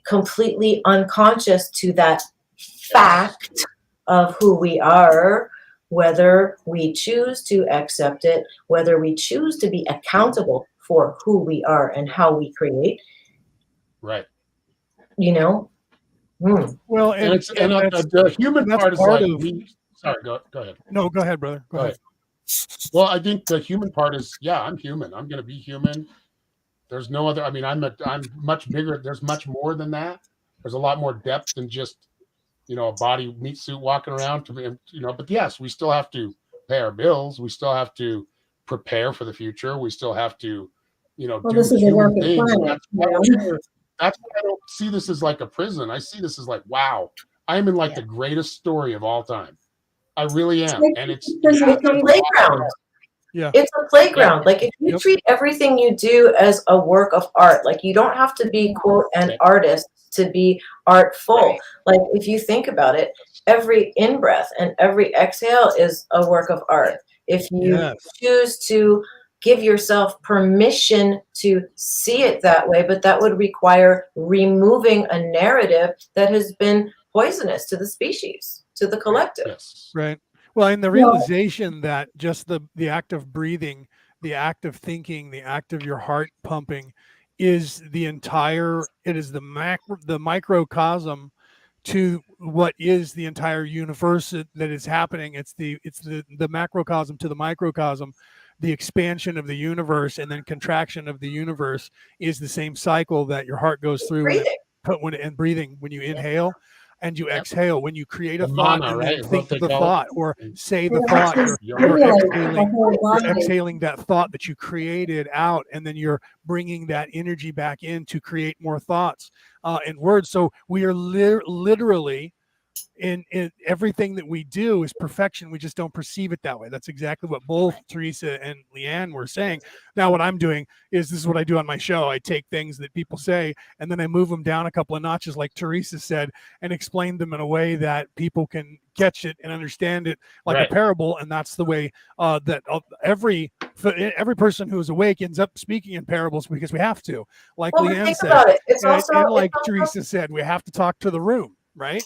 completely unconscious to that fact of who we are, whether we choose to accept it, whether we choose to be accountable for who we are and how we create. Right. You know? Well, and the human part is like, sorry, go ahead. No, go ahead, brother. Go ahead. Well, I think the human part is, I'm human. I'm going to be human. There's no other, I mean, I'm much bigger. There's much more than that. There's a lot more depth than just, you know, a body meat suit walking around to be, you know, but yes, we still have to pay our bills. We still have to prepare for the future. We still have to, you know, do human things. That's why I don't see this as like a prison. I see this as like, wow, I'm in like the greatest story of all time. I really am. And it's a playground. Yeah. It's a playground. Like if you treat everything you do as a work of art, like you don't have to be quote an artist to be artful. Like if you think about it, every in-breath and every exhale is a work of art. If you choose to give yourself permission to see it that way, but that would require removing a narrative that has been poisonous to the species, to the collective. Right. Well, and the realization that just the act of breathing, the act of thinking, the act of your heart pumping is the microcosm to what is the entire universe that is happening. It's the macrocosm to the microcosm. The expansion of the universe and then contraction of the universe is the same cycle that your heart goes through and breathing when you inhale and you exhale. When you create a thought and then think the thought or say the thought, you're exhaling that thought that you created out, and then you're bringing that energy back in to create more thoughts and words. So we are literally in everything that we do is perfection. We just don't perceive it that way. That's exactly what both Teresa and Leanne were saying. Now what I'm doing is, this is what I do on my show. I take things that people say and then I move them down a couple of notches, like Teresa said, and explain them in a way that people can catch it and understand it like a parable. And that's the way that every person who is awake ends up speaking in parables, because we have to, like Leanne said, and like Teresa said, we have to talk to the room. Right.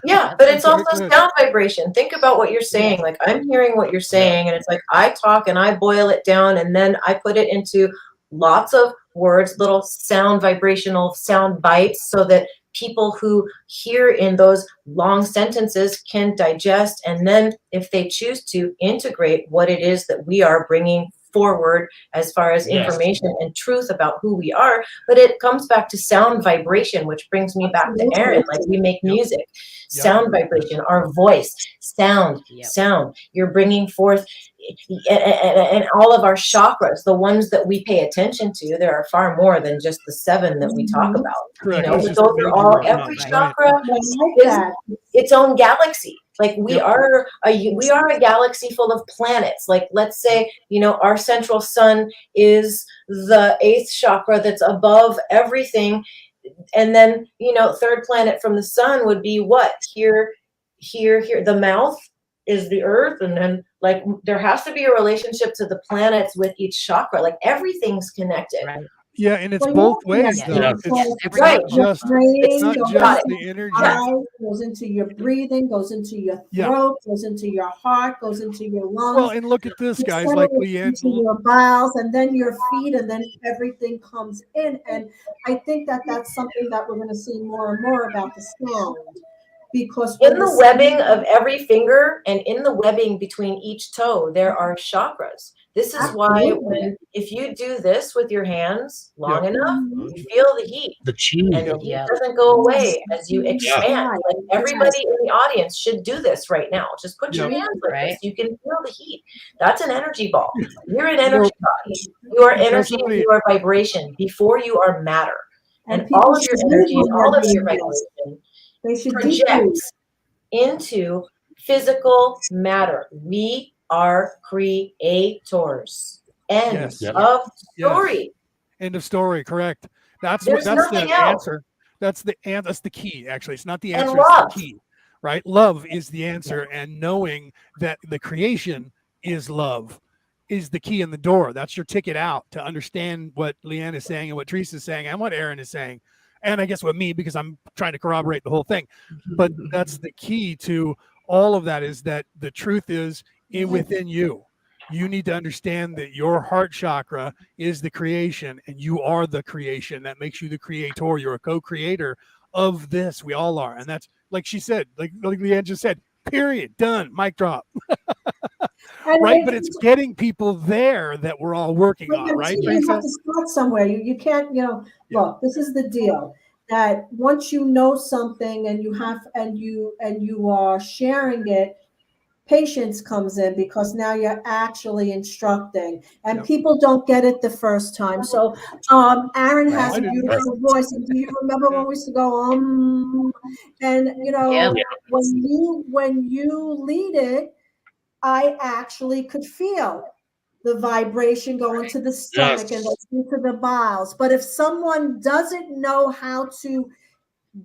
Yeah, but it's also sound vibration. Think about what you're saying. Like I'm hearing what you're saying, and it's like I talk and I boil it down, and then I put it into lots of words, little sound vibrational sound bites, so that people who hear in those long sentences can digest, and then if they choose to integrate what it is that we are bringing forward as far as information and truth about who we are. But it comes back to sound vibration, which brings me back to Aaron. Like we make music, sound vibration, our voice, sound. You're bringing forth and all of our chakras, the ones that we pay attention to. There are far more than just the 7 that we talk about. Correct. You know, those are all, every chakra is its own galaxy. Like we are a galaxy full of planets. Like let's say, our central sun is the 8th chakra that's above everything. And then, third planet from the sun would be what? Here. The mouth is the earth. And then like there has to be a relationship to the planets with each chakra. Like everything's connected. Right. Yeah, and it's both ways though. Yeah. It's Right. not just the energy. Eyes, goes into your breathing, goes into your throat, goes into your heart, goes into your lungs. Well, and look at this, guys, like Leanne. Into your bowels, and then your feet, and then everything comes in. And I think that that's something that we're going to see more and more about the sound. Because in the webbing of every finger and in the webbing between each toe, there are chakras. This is why if you do this with your hands long enough, you feel the heat. The chi. And the heat doesn't go away as you expand. Like everybody in the audience should do this right now. Just put your hands like this. You can feel the heat. That's an energy ball. You're an energy body. You are energy and you are vibration before you are matter. And all of your energy and all of your vibration projects into physical matter. We are creators. End of story. End of story. Correct. That's There's the nothing else. answer. That's the key. Actually, it's not the answer. And it's love. the key. Right. Love is the answer, and knowing that the creation is love is the key in the door. That's your ticket out to understand what Leanne is saying and what Teresa is saying and what Aaron is saying. And I guess with me, because I'm trying to corroborate the whole thing. But that's the key to all of that, is that the truth is within you. You need to understand that your heart chakra is the creation, and you are the creation. That makes you the creator. You're a co-creator of this. We all are. And that's, like she said, like Leanne just said, period, done, mic drop. Right, but it's getting people there that we're all working on, right? You have to start somewhere. You can't, look, this is the deal, that once you know something and you are sharing it, patience comes in, because now you're actually instructing, and people don't get it the first time. So Aaron has a beautiful voice, and do you remember when we used to go and when you lead it, I actually could feel the vibration going to the stomach and into the bowels. But if someone doesn't know how to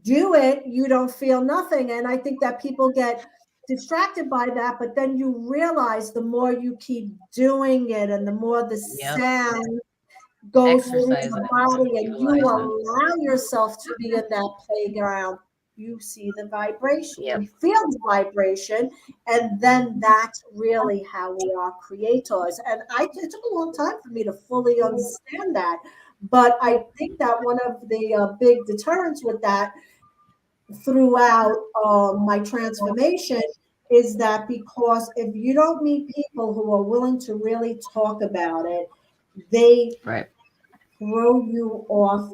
do it, you don't feel nothing. And I think that people get distracted by that, but then you realize the more you keep doing it and the more the sound goes through the body, and you allow yourself to be in that playground, you see the vibration, you feel the vibration, and then that's really how we are creators. And it took a long time for me to fully understand that, but I think that one of the big deterrents with that throughout my transformation is that, because if you don't meet people who are willing to really talk about it, they throw you off,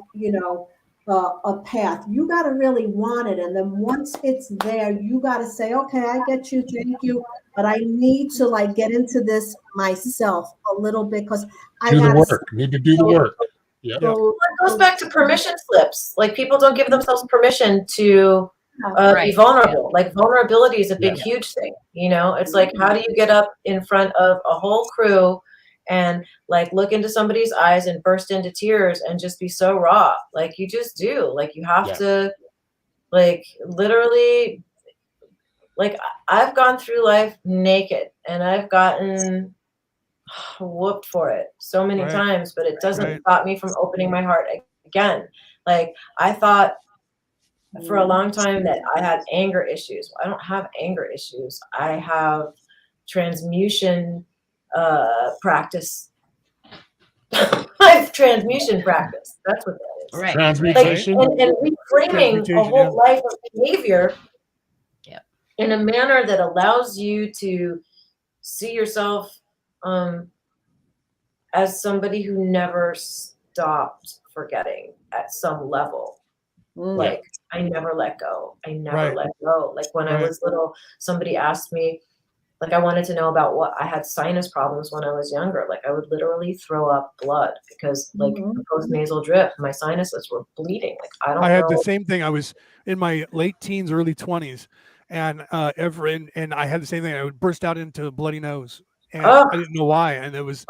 a path. You got to really want it. And then once it's there, you got to say, okay, I get you, thank you, but I need to get into this myself a little bit, because I do the work. Need to do the work. Yeah. So it goes back to permission slips. Like people don't give themselves permission to be vulnerable. Like vulnerability is a big, huge thing. It's like, how do you get up in front of a whole crew and look into somebody's eyes and burst into tears and just be so raw? Like you just do. Like you have to, literally, I've gone through life naked and I've gotten whooped for it so many times, but it doesn't stop me from opening my heart again. Like I thought for a long time that I had anger issues. I don't have anger issues. I have transmutation practice. I have transmutation practice. That's what that is. Right. Transmutation. And reframing a whole life of behavior in a manner that allows you to see yourself as somebody who never stopped forgetting at some level. Like I never let go. I never let go. Like when I was little, somebody asked me, I wanted to know about what I had sinus problems when I was younger. Like I would literally throw up blood because postnasal drip, my sinuses were bleeding. Like I had the same thing. I was in my late teens, early 20s, and and I had the same thing. I would burst out into a bloody nose, and Oh, I didn't know why. And it was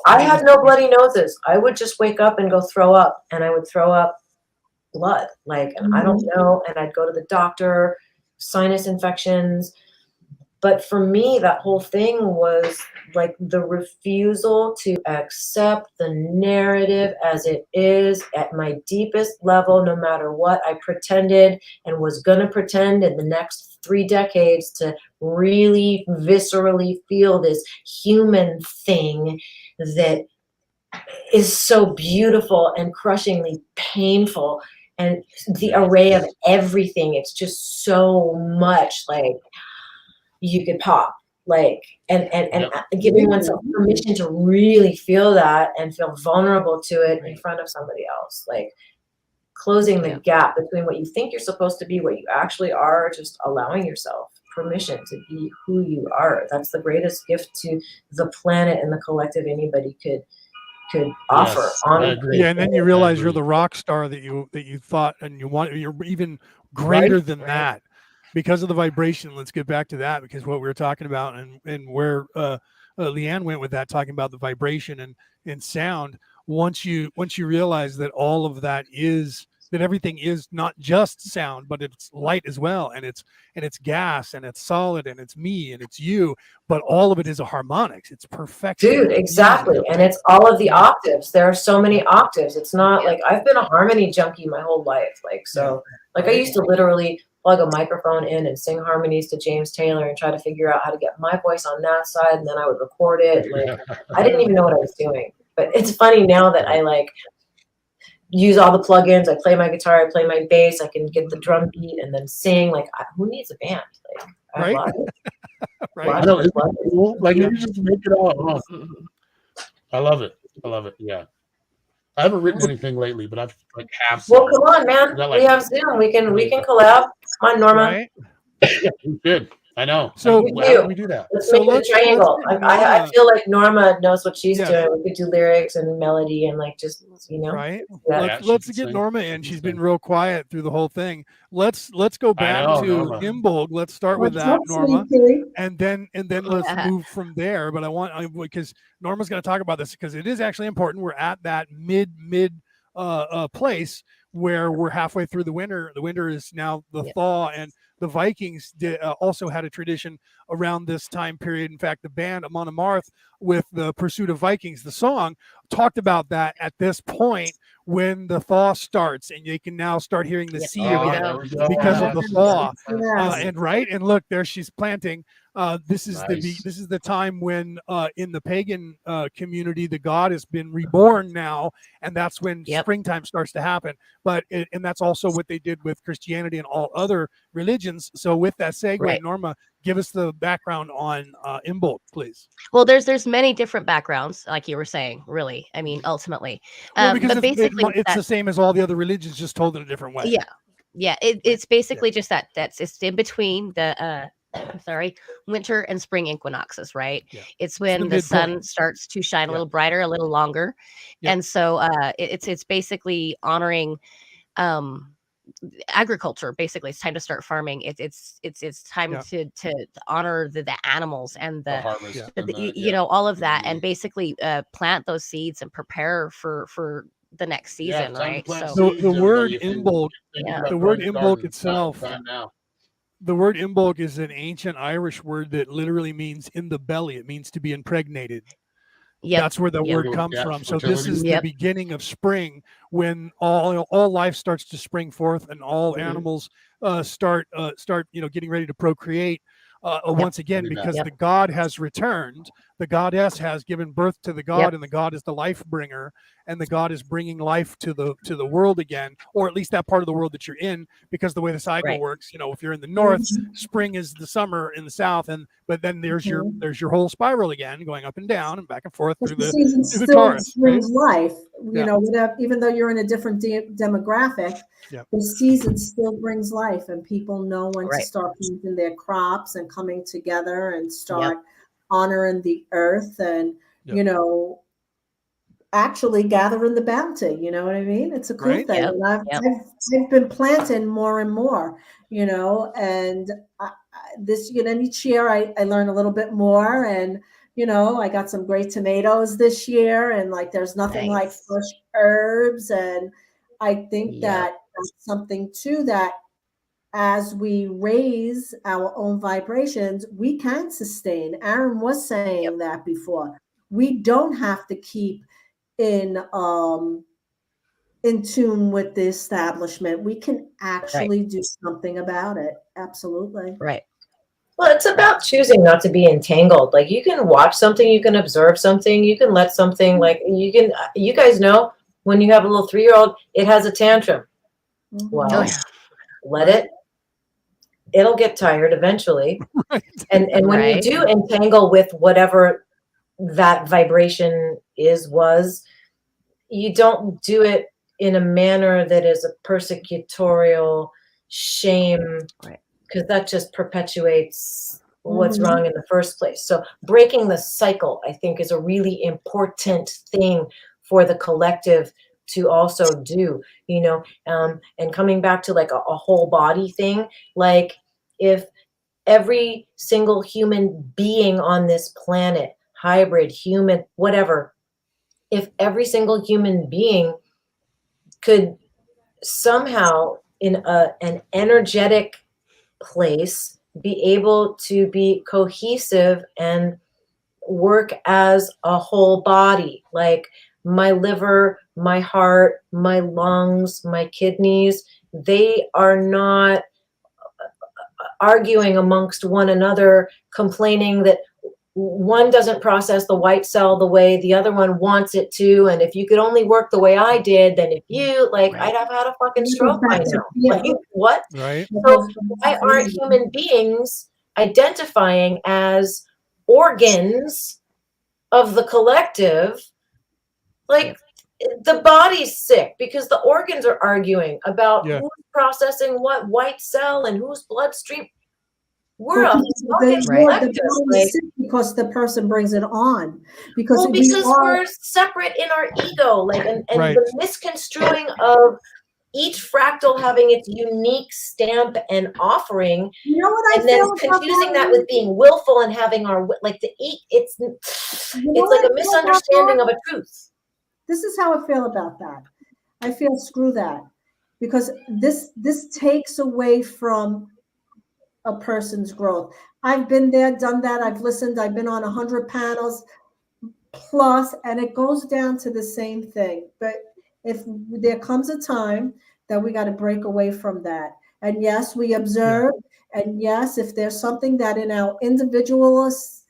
I had no bloody noses. I would just wake up and go throw up, and I would throw up blood, like, and I don't know, and I'd go to the doctor, sinus infections. But for me, that whole thing was like the refusal to accept the narrative as it is at my deepest level, no matter what I pretended and was going to pretend in the next 3 decades to really viscerally feel this human thing that is so beautiful and crushingly painful. And the array of everything, it's just so much, like, you could pop, like, and giving oneself permission to really feel that and feel vulnerable to it in front of somebody else, like closing the gap between what you think you're supposed to be, what you actually are, just allowing yourself permission to be who you are. That's the greatest gift to the planet and the collective anybody could offer. Yeah, and then you realize you're the rock star that you thought, and you're even greater than that. Because of the vibration. Let's get back to that, because what we were talking about and where Leanne went with that, talking about the vibration and sound. Once you realize that all of that is, that everything is not just sound, but it's light as well, and it's gas, and it's solid, and it's me, and it's you, but all of it is a harmonics. It's perfection. Dude, exactly. And it's all of the octaves. There are so many octaves. It's not like, I've been a harmony junkie my whole life. Like, so like I used to literally plug a microphone in and sing harmonies to James Taylor and try to figure out how to get my voice on that side, and then I would record it. Like, I didn't even know what I was doing. But it's funny now that I like use all the plugins. I play my guitar, I play my bass, I can get the drum beat and then sing. Like, who needs a band? Like, I love it. I know, isn't it cool? Like, you just make it all. I love it. Yeah. I haven't written anything lately, but I've like half. Well, come on, man. We have Zoom. We can collab. Come on, Norma. Right? Yeah, we did. I know. So how do we do that? Let's make it a triangle. I feel like Norma knows what she's doing. We could do lyrics and melody and like just, you know. Right. Let's get Norma in. She's been real quiet through the whole thing. Let's go back to Imbolc. Let's start with that, Norma, and then let's move from there. But because Norma's going to talk about this, because it is actually important. We're at that mid place where we're halfway through the winter. The winter is now the thaw, and the Vikings also had a tradition around this time period. In fact, the band Amon Amarth, with the Pursuit of Vikings, the song, talked about that at this point when the thaw starts, and you can now start hearing the sea again because of the thaw. And look, there she's planting. This is the time when in the pagan community, the god has been reborn now, and that's when springtime starts to happen. And that's also what they did with Christianity and all other religions. So with that segue, Norma, give us the background on Imbolc, please. Well, there's many different backgrounds, like you were saying. Really, I mean, ultimately, but basically, it's the same as all the other religions, just told in a different way. Yeah. It's basically just that's it's in between the winter and spring equinoxes, right? It's when the sun starts to shine a little brighter, a little longer, and so it's basically honoring agriculture. Basically, it's time to start farming. It's time to honor the animals and the harvest, you know, all of that, and basically plant those seeds and prepare for the next season, right? So the word Imbolc, the word Imbolc itself. The word Imbolc is an ancient Irish word that literally means in the belly. It means to be impregnated. That's where the word comes from. So this is the beginning of spring, when all life starts to spring forth, and all animals start getting ready to procreate once again, because the god has returned. The goddess has given birth to the god, and the god is the life bringer, and the god is bringing life to the world again, or at least that part of the world that you're in, because the way the cycle works, you know, if you're in the north, spring is the summer in the south, but then there's your whole spiral again, going up and down and back and forth through the season still Taurus, brings life. You know, even though you're in a different demographic, the season still brings life, and people know when to start planting their crops and coming together and start honoring the earth. And you know, actually gathering the bounty. You know what I mean? It's a cool Right. thing. Yep. And I've been planting more and more, and this, and each year I learn a little bit more. And, I got some great tomatoes this year, and like, there's nothing like Nice. fresh herbs. And I think Yep. that's something too, that as we raise our own vibrations, we can sustain. Aaron was saying that before. We don't have to keep in tune with the establishment. We can actually do something about it. Absolutely. Right. Well, it's about choosing not to be entangled. Like, you can watch something, you can observe something, you can let something, like, you guys know when you have a little 3-year-old, it has a tantrum. Well, Oh, yeah. let it. It'll get tired eventually. Right. And when Right. you do entangle with whatever that vibration was, you don't do it in a manner that is a persecutorial shame, because that just perpetuates what's wrong in the first place. So breaking the cycle, I think, is a really important thing for the collective to also do, and coming back to like a whole body thing, like, if every single human being on this planet, hybrid, human, whatever, if every single human being could somehow in an energetic place be able to be cohesive and work as a whole body, like my liver, my heart, my lungs, my kidneys, they are not arguing amongst one another, complaining that one doesn't process the white cell the way the other one wants it to. And if you could only work the way I did, then if you, like, I'd have had a fucking stroke by now. Like, what? Right. So why aren't human beings identifying as organs of the collective? Like, the body's sick because the organs are arguing about who's processing what white cell and whose bloodstream. We're a fucking collective. Because the person brings it on. Because we're separate in our ego, like, and the misconstruing of each fractal having its unique stamp and offering. You know what and then confusing that with being willful and having our, like, the it's like a misunderstanding of a truth. This is how I feel about that. I feel screw that, because this takes away from a person's growth. I've been there, done that. I've listened. I've been on 100 panels plus, and it goes down to the same thing. But if there comes a time that we got to break away from that, and yes, we observe, and yes, if there's something that in our individualist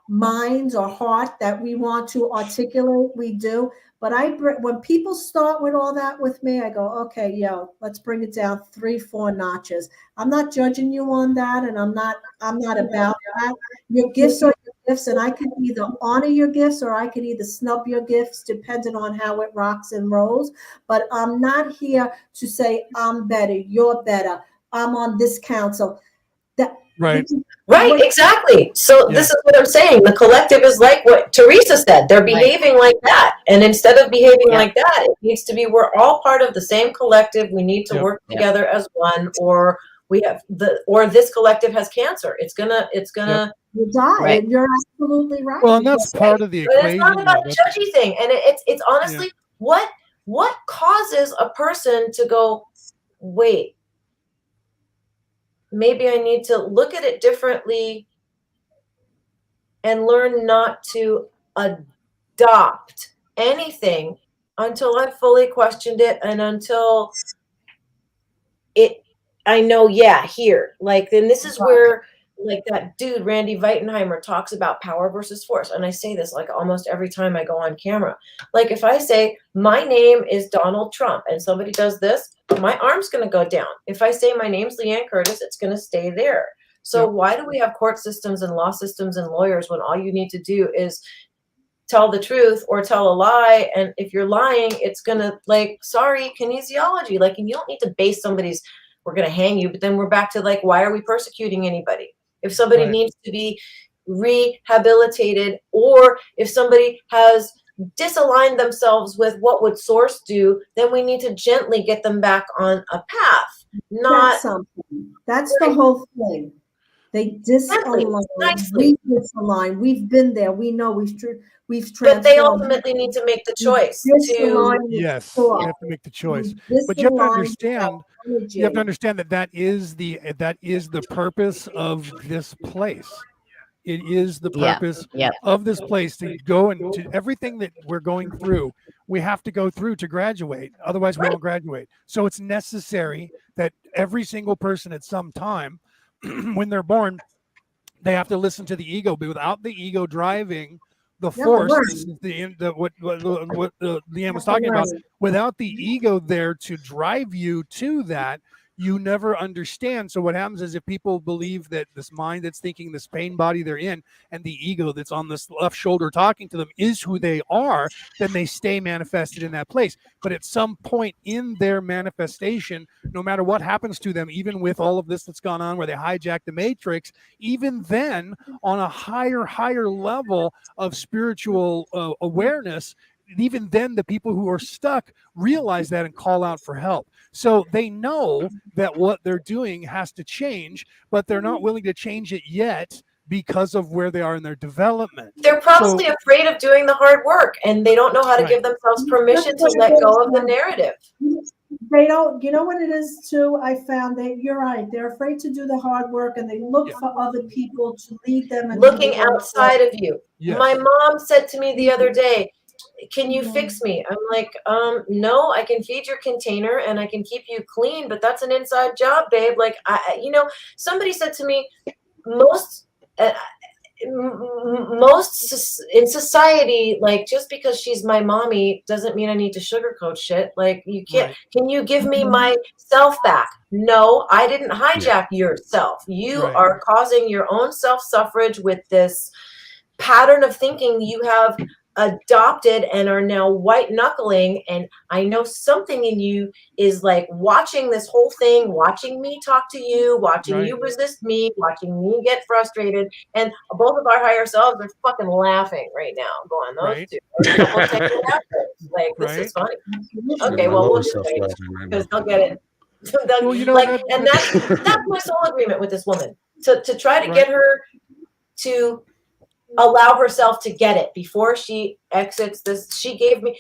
minds or heart that we want to articulate, we do. But when people start with all that with me, I go, okay, let's bring it down 3-4 notches. I'm not judging you on that, and I'm not about that. Your gifts are your gifts, and I can either honor your gifts or I can either snub your gifts, depending on how it rocks and rolls. But I'm not here to say I'm better, you're better, I'm on this council. Right, exactly. So this is what I'm saying. The collective is like what Teresa said. They're behaving like that. And instead of behaving like that, it needs to be, we're all part of the same collective. We need to work together as one, or we have this collective has cancer. It's gonna you die. And you're absolutely right. Well, and that's part of the equation. It's not about a judgy thing. And it's honestly what causes a person to go, wait, maybe I need to look at it differently and learn not to adopt anything until I've fully questioned it and until I know, here. Like, then this is where, like, that dude, Randy Weitenheimer, talks about power versus force. And I say this like almost every time I go on camera. Like, if I say my name is Donald Trump and somebody does this, my arm's going to go down. If I say my name's Leanne Curtis, it's going to stay there. So why do we have court systems and law systems and lawyers when all you need to do is tell the truth or tell a lie? And if you're lying, it's going to, like, sorry, kinesiology. Like, and you don't need to base somebody's, we're going to hang you. But then we're back to, like, why are we persecuting anybody? If somebody needs to be rehabilitated, or if somebody has disalign themselves with what would source do, then we need to gently get them back on a path. Not something. That's the whole thing. They disalign. We disalign. We've been there. We know we've but they ultimately need to make the choice to. Yes, you have to make the choice. But you have to understand. You have to understand that is the purpose of this place. It is the purpose of this place to go into everything that we're going through. We have to go through to graduate. Otherwise, we won't graduate. So it's necessary that every single person at some time, when they're born, they have to listen to the ego. But without the ego driving the force, this is what Leanne was talking about. Without the ego there to drive you to that, you never understand. So what happens is if people believe that this mind that's thinking, this pain body they're in, and the ego that's on this left shoulder talking to them is who they are, then they stay manifested in that place. But at some point in their manifestation, no matter what happens to them, even with all of this that's gone on where they hijack the matrix, even then on a higher level of spiritual awareness, even then the people who are stuck realize that and call out for help. So they know that what they're doing has to change, but they're not willing to change it yet because of where they are in their development. They're probably afraid of doing the hard work, and they don't know how to give themselves permission to let go of the narrative. They don't, you know what it is too? I found that you're right. They're afraid to do the hard work, and they look for other people to lead them. And looking outside of you. Yes. My mom said to me the other day, can you fix me? I'm like, no, I can feed your container and I can keep you clean, but that's an inside job, babe. Like, somebody said to me, most in society, like, just because she's my mommy doesn't mean I need to sugarcoat shit. Like, you can't, can you give me my self back? No, I didn't hijack yourself. You are causing your own self-suffrage with this pattern of thinking you have adopted and are now white knuckling. And I know something in you is like watching this whole thing, watching me talk to you, watching you resist me, watching me get frustrated. And both of our higher selves are fucking laughing right now, going, those two. Like, this is funny. Okay, well, we'll just wait because they'll get it. Well, you know, like, and that's my soul agreement with this woman, to try to get her to allow herself to get it before she exits this. She gave me,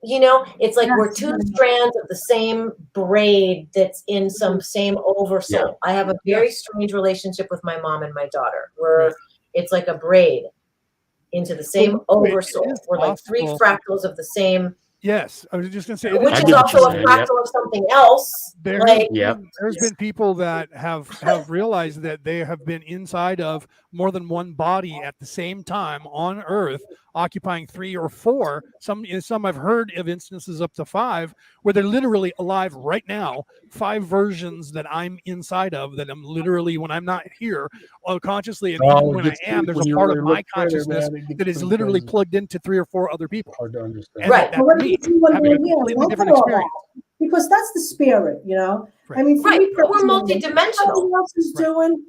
it's like we're two strands of the same braid that's in some same oversoul. I have a very strange relationship with my mom and my daughter, where it's like a braid into the same oversoul. We're like three fractals of the same. Yes, I was just going to say, which is also a fractal of something else. There's been people that have realized that they have been inside of more than one body at the same time on Earth, occupying 3 or 4. Some I've heard of instances up to 5, where they're literally alive right now. 5 versions that I'm inside of, that I'm literally, when I'm not here, consciously, and even when I am, there's a part of my consciousness that is literally plugged into 3 or 4 other people. Hard to understand. And that's me having a completely different experience. Because that's the spirit, I mean, we're multidimensional. What else is doing?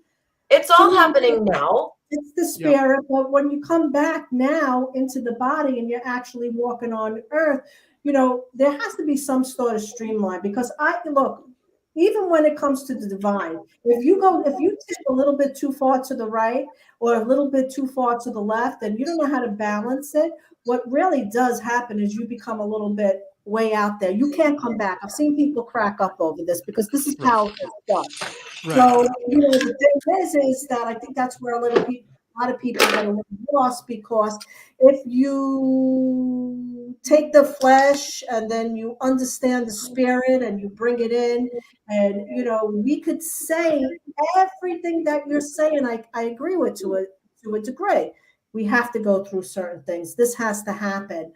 It's all happening now. It's the spirit, but when you come back now into the body and you're actually walking on Earth, there has to be some sort of streamline. Because even when it comes to the divine, if you tip a little bit too far to the right or a little bit too far to the left, and you don't know how to balance it, what really does happen is you become a little bit way out there. You can't come back. I've seen people crack up over this because this is powerful stuff. So, the thing is that I think that's where a lot of people get a little lost, because if you take the flesh and then you understand the spirit and you bring it in, and we could say everything that you're saying. I agree with to a degree. We have to go through certain things. This has to happen.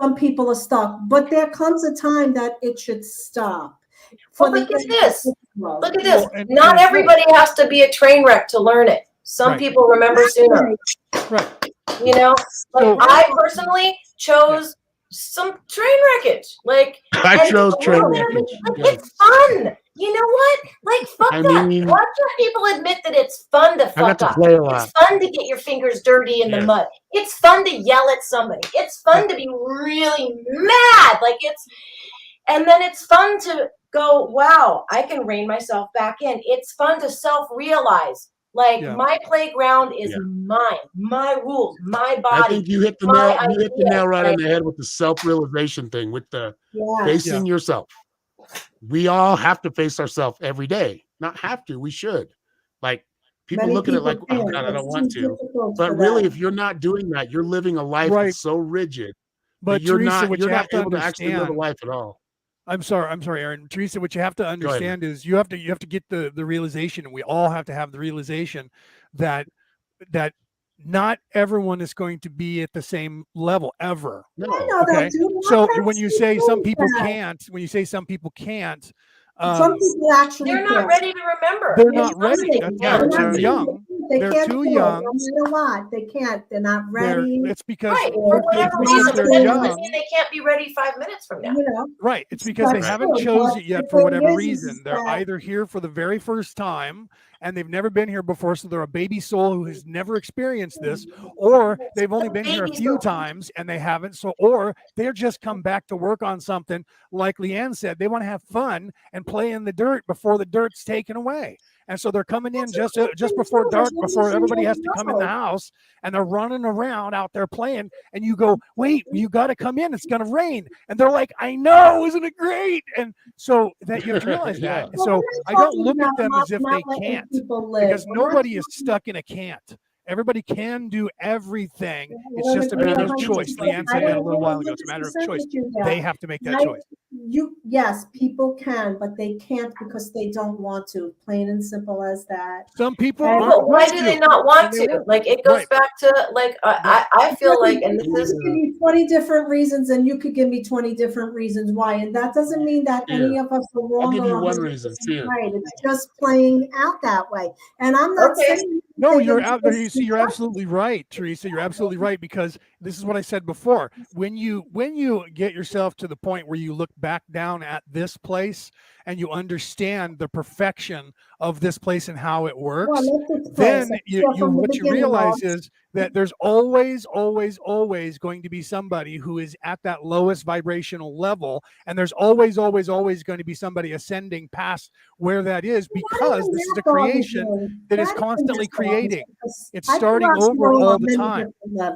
Some people are stuck, but there comes a time that it should stop. Look at this. Look at this. Not everybody has to be a train wreck to learn it. Some people remember sooner. I personally chose some train wreckage. Like, I chose train wreckage. It's fun. You know what? Like, fuck I that. mean- Why can't people admit that it's fun to I got fuck to up? play a lot. It's fun to get your fingers dirty in the mud. It's fun to yell at somebody. It's fun to be really mad. Like, and then it's fun to go, wow, I can rein myself back in. It's fun to self-realize. Like, my playground is mine, my rules, my body. I think you hit the nail. You hit the nail right on the head with the self-realization thing, with the facing yourself. We all have to face ourselves every day. Not have to, we should. Like, people look at it like, oh God, I don't want to. But really, if you're not doing that, you're living a life that's so rigid. But you're Teresa, not, what you're you not have to able to actually live a understand, life at all. I'm sorry, Aaron. Teresa, what you have to understand is you have to get the realization, and we all have to have the realization that not everyone is going to be at the same level ever. No. Okay. So when you say some people can't, some people actually they're not ready to remember. They're not ready. They're too young. They're too young. No matter what, they can't. They're not ready. It's because for whatever reason, they're that young. doesn't mean they can't be ready 5 minutes from now. Right. It's because they haven't chose it yet for whatever reason. They're either here for the very first time and they've never been here before, so they're a baby soul who has never experienced this, or they've only been here a few times and they haven't. So, or they're just come back to work on something, like Leanne said. They want to have fun and play in the dirt before the dirt's taken away. And so they're coming in just before dark, before everybody has to come in the house, and they're running around out there playing. And you go, wait, you got to come in. It's going to rain. And they're like, I know, isn't it great? And so that you have to realize that. So I don't look at them as if they can't, because nobody is stuck in a can't. Everybody can do everything. It's just a matter of choice. Leanne said that a little while ago. It's a matter of choice. They have to make that choice. Yes, people can, but they can't because they don't want to. Plain and simple as that. Some people why do they not want to? Like, it goes back to, like, I feel like, and this is, give me 20 different reasons, and you could give me 20 different reasons why, and that doesn't mean that any of us are wrong. I'll give you or one reason. right. It's just playing out that way, and I'm not saying. No, you're out there. You see, you're absolutely right, Teresa. You're absolutely right, because this is what I said before. When you get yourself to the point where you look back down at this place and you understand the perfection of this place and how it works, then what you realize is that there's always going to be somebody who is at that lowest vibrational level, and there's always going to be somebody ascending past where that is, because this is a creation that is constantly creating. It's starting over all the time.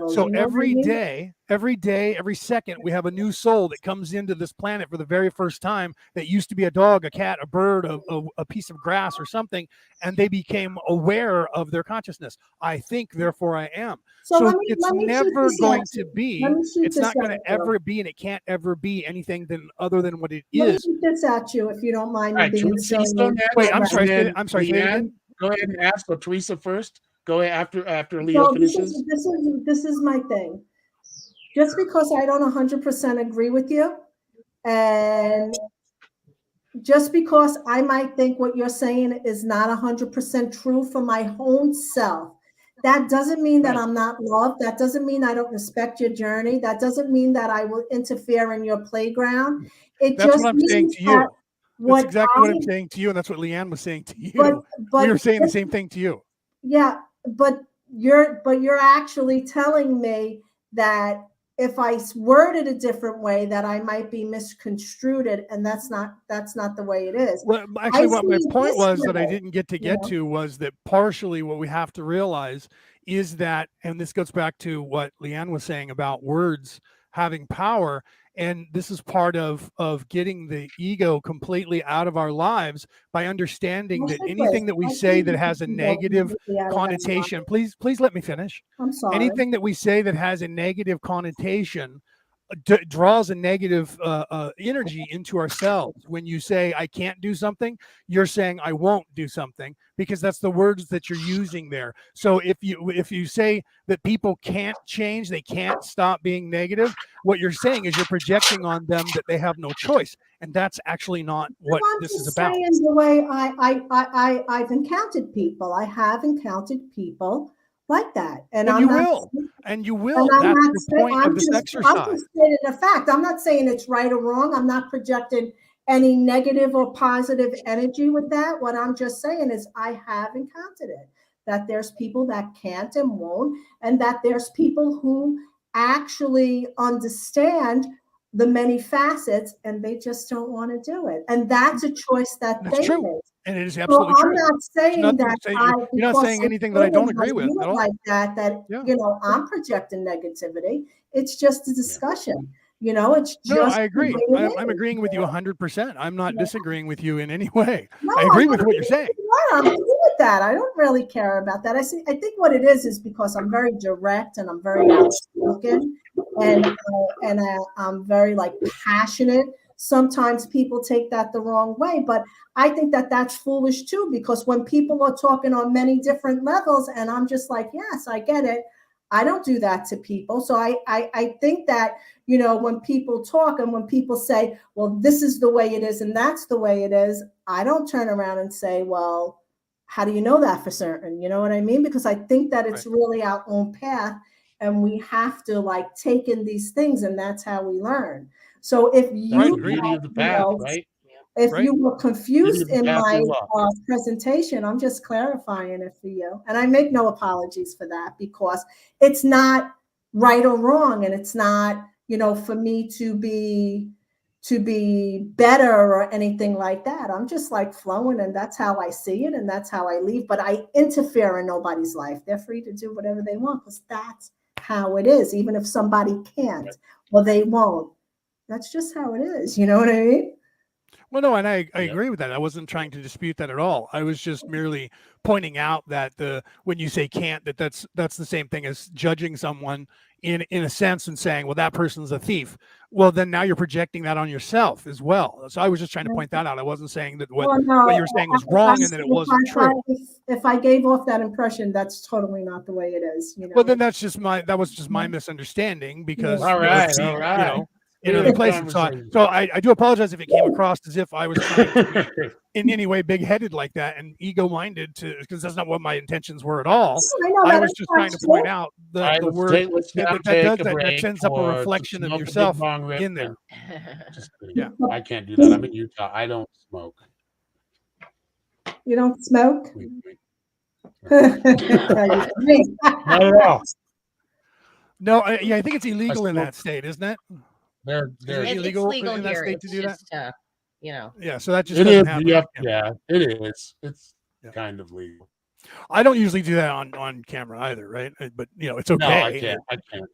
So every day, every second, we have a new soul that comes into this planet for the very first time that used to be a dog, a cat, a bird, a piece of grass or something, and they became aware of their consciousness. I think, therefore I am. So it's never going to be, it's not going to ever be, and it can't ever be anything other than what it is. Let me shoot this at you, if you don't mind. Right, wait, I'm sorry. Leanne, go ahead and ask. So Teresa first. Go ahead after Leo finishes. This is my thing. Just because I don't 100% agree with you, and just because I might think what you're saying is not 100% true for my own self, that doesn't mean that I'm not loved. That doesn't mean I don't respect your journey. That doesn't mean that I will interfere in your playground. That's what I'm saying to you. That's exactly what I'm saying to you, and that's what Leanne was saying to you. We were saying the same thing to you. Yeah, but you're actually telling me that if I worded a different way, that I might be misconstrued, and that's not the way it is. Well, actually, what my point was that I didn't get to was that partially what we have to realize is that, and this goes back to what Leanne was saying about words having power, and this is part of getting the ego completely out of our lives by understanding that anything that we say that has a negative connotation, please let me finish. I'm sorry. Anything that we say that has a negative connotation draws a negative energy into ourselves. When you say I can't do something, you're saying I won't do something, because that's the words that you're using there. So if you say that people can't change, they can't stop being negative, what you're saying is you're projecting on them that they have no choice, and that's actually not what this is about. The way I've encountered people, I have encountered people like that, and you will. That's the point of this exercise. I'm just stating a fact. I'm not saying it's right or wrong. I'm not projecting any negative or positive energy with that. What I'm just saying is I have encountered it, that there's people that can't and won't, and that there's people who actually understand the many facets and they just don't want to do it. And that's a choice that they make. And it is absolutely true. I'm not saying that you're not saying anything that I don't agree with at all. Like that, you know, I'm projecting negativity. It's just a discussion. You know, it's just. No, I agree. I'm agreeing with you 100%. I'm not disagreeing with you in any way. I agree with what you're saying. I'm good with that. I don't really care about that. I think what it is because I'm very direct and I'm very outspoken and I'm very like passionate. Sometimes people take that the wrong way, but I think that that's foolish too, because when people are talking on many different levels and I'm just like, yes, I get it. I don't do that to people. So I think that, you know, when people talk and when people say, well, this is the way it is and that's the way it is, I don't turn around and say, well, how do you know that for certain? You know what I mean? Because I think that it's really our own path and we have to like take in these things and that's how we learn. So if you, if you were confused in my presentation, I'm just clarifying it for you. And I make no apologies for that because it's not right or wrong. And it's not, you know, for me to be better or anything like that. I'm just like flowing and that's how I see it and that's how I leave. But I interfere in nobody's life. They're free to do whatever they want because that's how it is. Even if somebody can't or they won't. That's just how it is. You know what I mean? Well, no, and I agree with that. I wasn't trying to dispute that at all. I was just merely pointing out that when you say can't, that's the same thing as judging someone in a sense and saying, well, that person's a thief. Well, then now you're projecting that on yourself as well. So I was just trying to point that out. I wasn't saying that what you were saying was wrong and that it wasn't true. If I gave off that impression, that's totally not the way it is. You know? Well, then that was just my misunderstanding because all right. You know, in other places. So I do apologize if it came across as if I was trying to be in any way big-headed like that and ego-minded because that's not what my intentions were at all. I was just trying to point out the word that sends up a reflection of yourself in there. Yeah, I can't do that. I'm in Utah. I don't smoke. You don't smoke? Not at all. No, I think it's illegal in that state, isn't it? They're illegal in that state to do just, that. You know. Yeah, so that just doesn't happen. Yeah, it is. It's kind of legal. I don't usually do that on camera either, right? But you know, it's okay. No, I can't.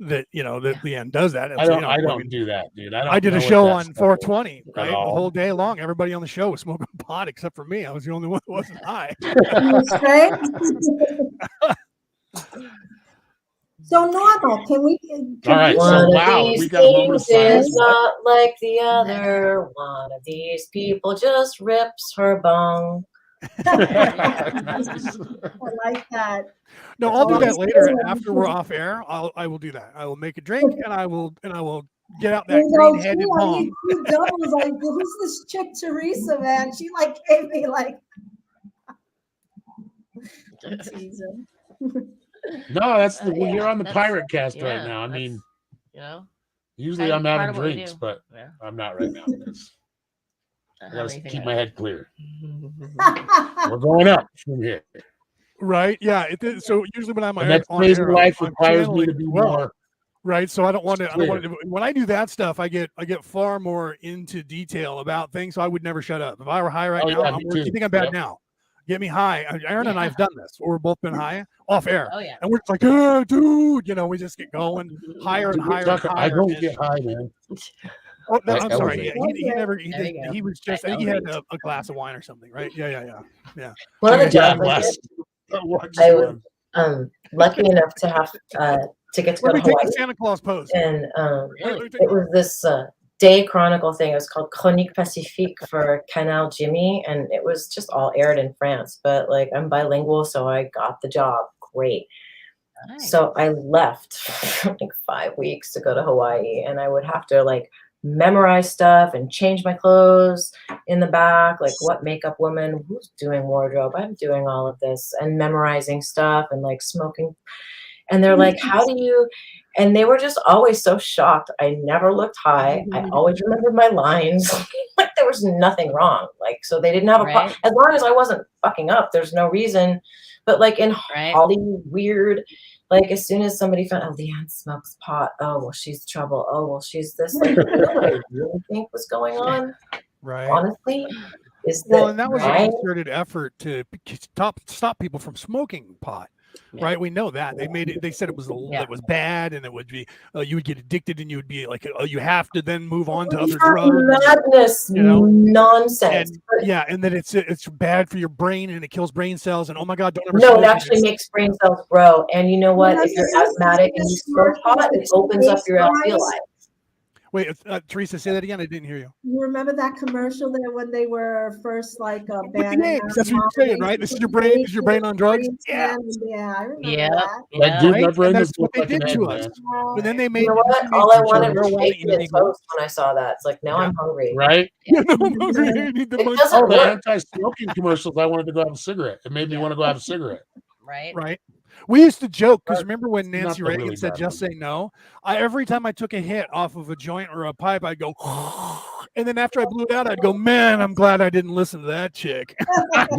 That you know that the end does that. I don't do that, dude. I did a show on 420, right? The whole day long, everybody on the show was smoking pot except for me. I was the only one that wasn't high. So normal, can we? All right. One So of these we got a moment of silence. is not like the other. One of these people just rips her bong. I like that. No, I'll do that later after we're off air. I will do that. I will make a drink and I will get out that green-headed bong. Like, who's this chick Teresa, man? She like gave me like. No, that's you're on the pirate cast right now. I mean, you know, usually I'm having drinks, but I'm not right now because I gotta keep my head clear. We're going up from here, right? Yeah. So usually when I'm on air, life requires me to be more. Right. So I don't want to. When I do that stuff, I get far more into detail about things. So I would never shut up. If I were high right now, you think I'm bad now? Get me high. Aaron and I have done this. We've both been high off air. Oh, yeah. And we're just like, oh, dude, you know, we just get going higher and higher and higher. I don't get high, man. Oh, no, I'm sorry. Yeah, he was just, I think he had a glass of wine or something, right? Yeah. One of the jobs I was lucky enough to have to get to go to Hawaii. The Santa Claus pose. And it was this day chronicle thing. It was called Chronique Pacifique for Canal Jimmy, and it was just all aired in France. But like I'm bilingual, so I got the job. Great. Nice. So I left for like 5 weeks to go to Hawaii, and I would have to like memorize stuff and change my clothes in the back, like what makeup woman, who's doing wardrobe, I'm doing all of this and memorizing stuff and like smoking. And they're like, how do you, and they were just always so shocked. I never looked high. I always remembered my lines. Like there was nothing wrong. Like, so they didn't have a problem. As long as I wasn't fucking up, there's no reason. But like in Hollywood, weird, like as soon as somebody found, oh, Leanne smokes pot. Oh, well, she's trouble. Oh, well, she's this. Like, you know what I really think was going on? Right. Honestly, is that, well, and that was a concerted effort to stop people from smoking pot. Right, we know that they made it. They said it was it was bad, and it would be you would get addicted, and you would be like, you have to then move on to other drugs. Madness, nonsense. And then it's bad for your brain, and it kills brain cells. And oh my God, don't ever. No, it actually makes brain cells grow. And you know what? If you're asthmatic and you smoke pot, it opens up your alveoli. Wait, Teresa, say that again. I didn't hear you. You remember that commercial there when they were first like banning? That's what you're saying, right? This is your brain. Is your brain on drugs? Yeah, I remember that. Like, dude, my brain that's what they did to us. But then they made. You know what? All I wanted was bacon toast when I saw that. It's like, now I'm hungry. Right? I'm hungry. I need the money. The anti-smoking commercials. I wanted to go have a cigarette. It made me want to go have a cigarette. Right. We used to joke because remember when Nancy Reagan said just say no? Every time I took a hit off of a joint or a pipe, I'd go, and then after I blew it out, I'd go, man, I'm glad I didn't listen to that chick.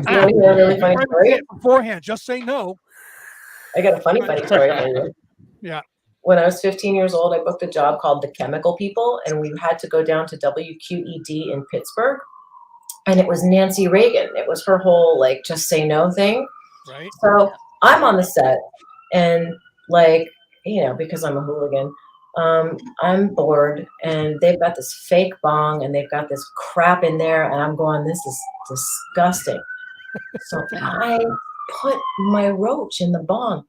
Really funny story? Beforehand, just say no. I got a funny story for you. Yeah. When I was 15 years old, I booked a job called The Chemical People, and we had to go down to WQED in Pittsburgh. And it was Nancy Reagan. It was her whole, like, just say no thing. Right. So I'm on the set, and like, you know, because I'm a hooligan, I'm bored, and they've got this fake bong, and they've got this crap in there, and I'm going, this is disgusting. So I put my roach in the bong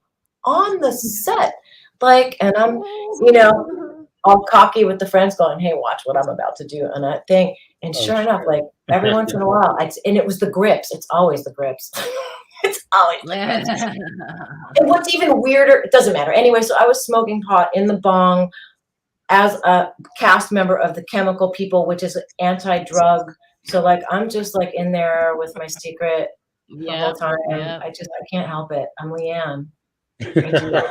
on the set, like, and I'm, you know, all cocky with the friends going, hey, watch what I'm about to do, and that thing. And sure enough, like every once in a while, and it was the grips. It's always the grips. It's always and what's even weirder, it doesn't matter. Anyway, so I was smoking pot in the bong as a cast member of The Chemical People, which is anti-drug. So like I'm just like in there with my secret the whole time. I can't help it. I'm Leanne.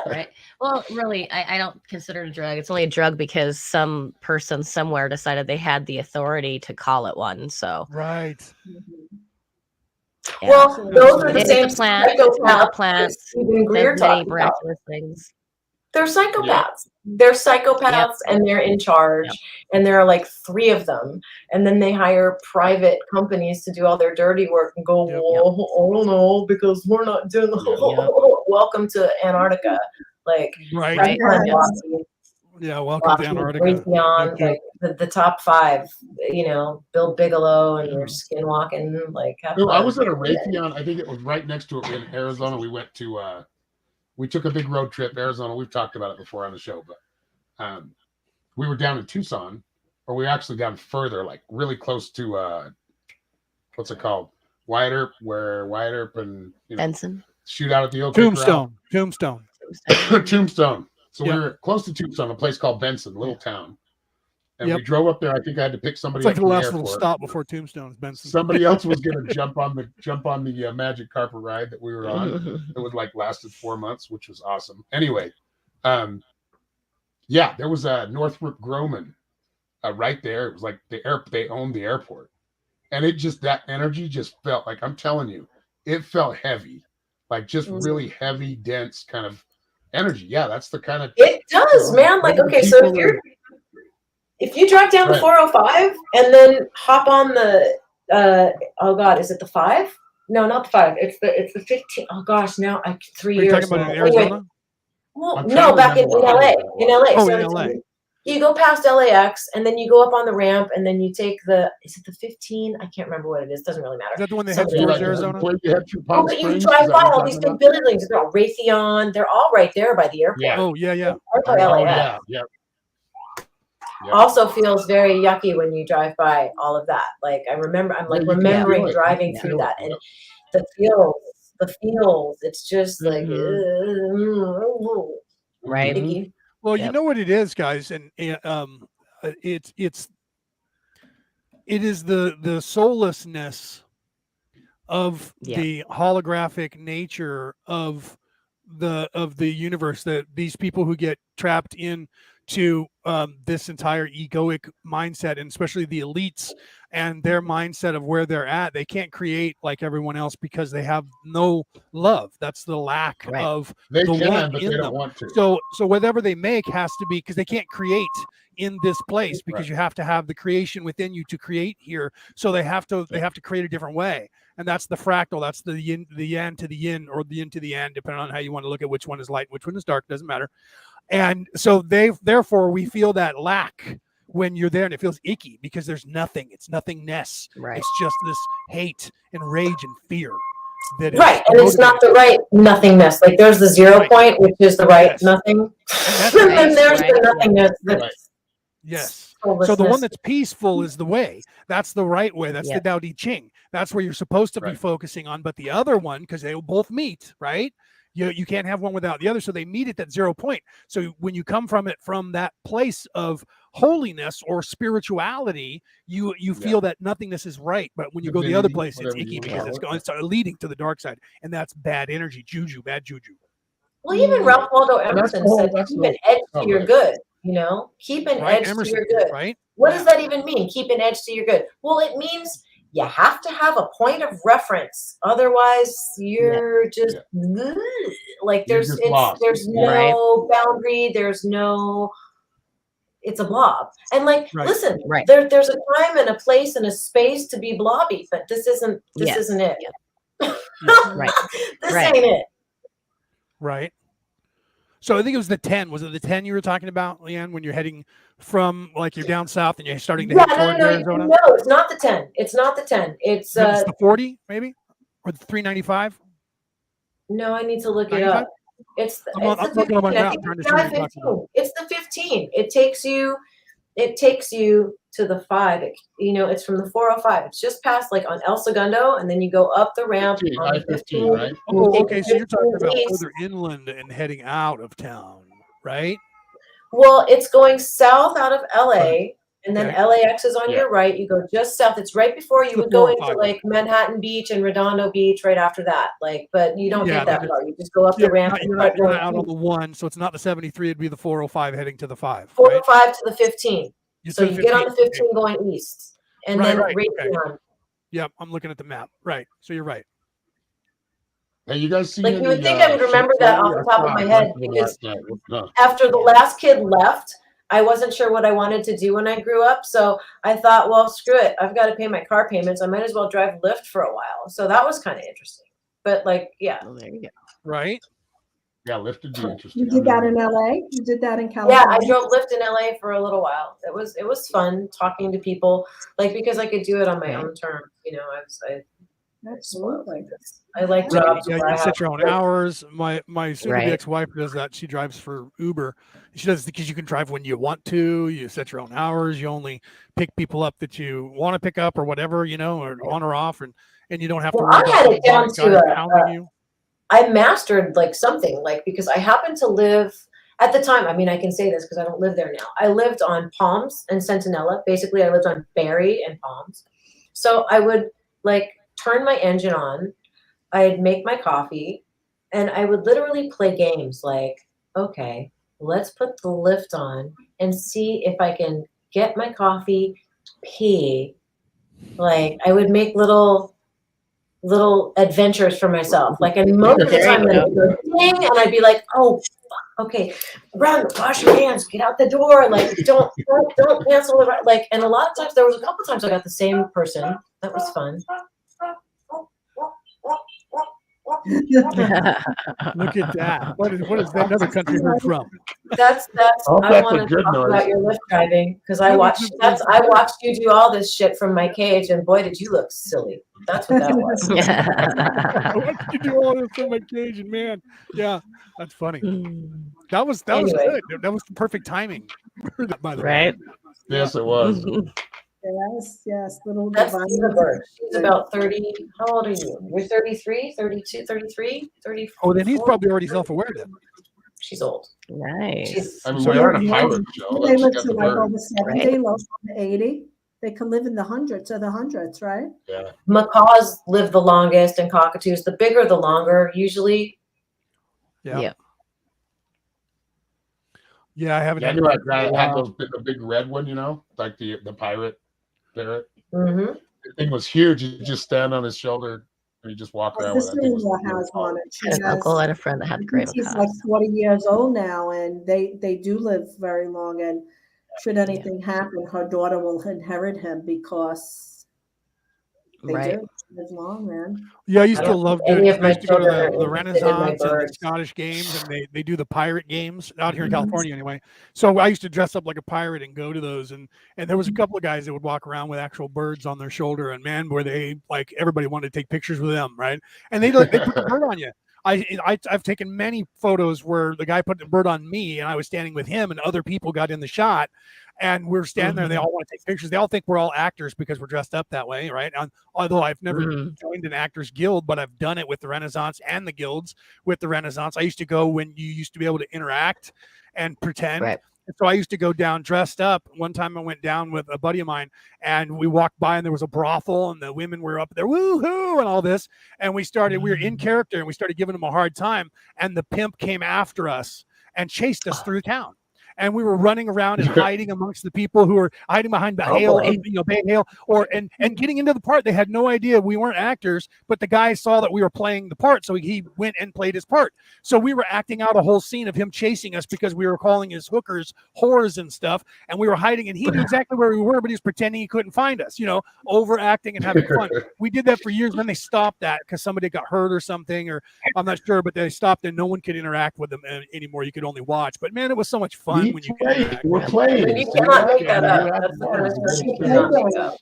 Right. Well, really, I don't consider it a drug. It's only a drug because some person somewhere decided they had the authority to call it one. So right. Yeah. Well, those are the same plants. Stephen Greer talking about things. They're psychopaths. Yeah. They're psychopaths, and they're in charge. And there are like 3 of them. And then they hire private companies to do all their dirty work and go, oh no, because we're not doing. Welcome to Antarctica. Like, right. Yeah, welcome to Antarctica. Raytheon, like the top 5, you know, Bill Bigelow and your skinwalking, like. I was at a Raytheon. I think it was right next to it in Arizona. We went to, we took a big road trip to Arizona. We've talked about it before on the show, but we were down in Tucson, or we were actually down further, like really close to, what's it called? Wyatt Earp, where Wyatt Earp and Benson shoot out at the Tombstone. Tombstone. So we were close to Tucson, a place called Benson, a little town. And we drove up there. I think I had to pick somebody up. It's like the last little stop before Tombstone is Benson. Somebody else was going to jump on the magic carpet ride that we were on. It was like lasted 4 months, which was awesome. Anyway, there was a Northrop Grumman right there. It was like they owned the airport, and it just, that energy just felt like, I'm telling you, it felt heavy, like just really heavy, dense kind of energy. Yeah, that's the kind of. It does, man. Like, okay, so if you drive down the 405 and then hop on the oh God, is it the 5? No, not the 5. It's the 15. Oh gosh, now 3 years. Are you talking about in Arizona? Anyway, well, no, back in LA. In LA. Oh, so in LA. You go past LAX and then you go up on the ramp and then you take is it the 15? I can't remember what it is. Doesn't really matter. Is that the one that heads towards Arizona? But you drive by all these big buildings. They're all Raytheon. They're all right there by the airport. Yeah. Oh, yeah. Yeah. Also feels very yucky when you drive by all of that. Like I'm remembering driving through that, and the feels. It's just like right. Icky. Well, you know what it is, guys, and it is the soullessness of the holographic nature of the universe, that these people who get trapped in to this entire egoic mindset, and especially the elites and their mindset of where they're at. They can't create like everyone else because they have no love. That's the lack of they the can, one but in they them. don't want to. So whatever they make has to be, because they can't create in this place, because you have to have the creation within you to create here. So they have to create a different way. And that's the fractal. That's the yin, the yang to the yin, or the yin to the yang, depending on how you want to look at which one is light, which one is dark, doesn't matter. And so therefore we feel that lack when you're there, and it feels icky because there's nothing. It's nothingness. It's just this hate and rage and fear. That and it's not the right nothingness. Like there's the 0 point, which is the right nothing. And then there's the nothingness. Yes. So the one that's peaceful is the way. That's the right way. That's the Tao Te Ching. That's where you're supposed to be focusing on. But the other one, because they will both meet, right? You can't have one without the other. So they meet at that 0 point. So when you come from it, from that place of holiness or spirituality, you feel that nothingness is right. But when you go the other place, it's icky because it's leading to the dark side. And that's bad energy, bad juju. Well, even Ralph Waldo Emerson said, keep an edge to your good, keep an edge to your good. Right? What does that even mean? Keep an edge to your good. Well, it means you have to have a point of reference. Otherwise, you're just like there's no boundary. There's no. It's a blob. And listen, there's a time and a place and a space to be blobby, but this isn't it. This ain't it. Right. So I think it was the 10. Was it the 10 you were talking about, Leanne, when you're heading from you're down south and you're starting to head towards Arizona? No, it's not the 10. It's not the 10. It's the 40 maybe, or the 395. No, I need to look it up. It's the 15. It's the 15. It takes you to the 5. It's from the 405. It's just past on El Segundo, and then you go up the ramp on the 15. Right? Oh, okay. So you're talking about further inland and heading out of town, right? Well, it's going south out of LA, and then LAX is on your right. You go just south. It's right before you would go into Manhattan Beach and Redondo Beach right after that. But you don't get that far. You just go up the ramp. You're not out on the 1, so it's not the 73. It'd be the 405 heading to the 5. 405 to the 15. So you get on the 15 going east, and then right beyond. Yep, I'm looking at the map. Right. So you're right. Hey, you guys see? You would think I would remember that off the top of my head, because after the last kid left, I wasn't sure what I wanted to do when I grew up. So I thought, well, screw it. I've got to pay my car payments. I might as well drive Lyft for a while. So that was kind of interesting. But Well, there you go. Right. Yeah, Lyft would be interesting. You did that in LA? You did that in California? Yeah, I drove Lyft in LA for a little while. It was fun talking to people, because I could do it on my own terms. Absolutely. I like jobs. You set your own hours. My soon-to-be ex-wife does that. She drives for Uber. She does it because you can drive when you want to. You set your own hours. You only pick people up that you want to pick up, or whatever, or on or off, and you don't have to worry about hounding you. I mastered something because I happened to live at the time. I mean, I can say this because I don't live there now. I lived on Palms and Centinela. Basically, I lived on Berry and Palms. So I would turn my engine on. I'd make my coffee, and I would literally play games okay, let's put the lift on and see if I can get my coffee, pee. I would make little adventures for myself. And most of the time I would go ding, and I'd be like, oh, okay, run, wash your hands, get out the door. Don't cancel the and a lot of times, there was a couple times I got the same person. That was fun. Look at that. What is that another country heard from? That's I want to talk about your Lyft driving, because I watched you do all this shit from my cage, and boy, did you look silly. That's what that was. I watched you do all this from my cage, and man, yeah, that's funny. That was good. That was the perfect timing. By the way. Yes, it was. Yes. Little That's Eva. She's about 30. How old are you? You're 33, 32, 33, 34. Oh, then he's probably already self-aware then. She's old. Nice. We are in a pilot show. They live to over 70, low 80. They can live in the hundreds, right? Yeah. Macaws live the longest, and cockatoos. The bigger, the longer, usually. Yeah. Yeah, I haven't. Yeah, I knew I had the big red one, like the pirate parrot. Mm-hmm. The thing was huge. You just stand on his shoulder and you just walk My around with it. sister-in-law has one. And she An uncle and a friend that had the gray She's like macaques. 40 years old now, and they do live very long. And should anything happen, her daughter will inherit him because they do live long, man. Yeah, I used to love doing. I used to go to the interested in my Renaissance and the birds. Scottish games, and they do the pirate games out here in California anyway. So I used to dress up like a pirate and go to those, and there was a couple of guys that would walk around with actual birds on their shoulder, and man, were they like everybody wanted to take pictures with them, right? And they put the bird on you. I've taken many photos where the guy put the bird on me, and I was standing with him, and other people got in the shot. And we're standing there, and they all want to take pictures. They all think we're all actors because we're dressed up that way, right? Although I've never joined an actors guild, but I've done it with the Renaissance and the guilds with the Renaissance. I used to go when you used to be able to interact and pretend. Right. And so I used to go down dressed up. One time I went down with a buddy of mine, and we walked by, and there was a brothel, and the women were up there, woohoo, and all this. And we were in character, and we started giving them a hard time. And the pimp came after us and chased us through town. And we were running around and hiding amongst the people who were hiding behind the hail, bay hail, and getting into the part. They had no idea we weren't actors, but the guy saw that we were playing the part, so he went and played his part. So we were acting out a whole scene of him chasing us because we were calling his hookers whores and stuff, and we were hiding, and he knew exactly where we were, but he was pretending he couldn't find us, overacting and having fun. We did that for years, and then they stopped that because somebody got hurt or something, or I'm not sure, but they stopped, and no one could interact with them anymore. You could only watch. But man, it was so much fun. When you we're playing. You cannot make that up. That's the first thing. You cannot make up.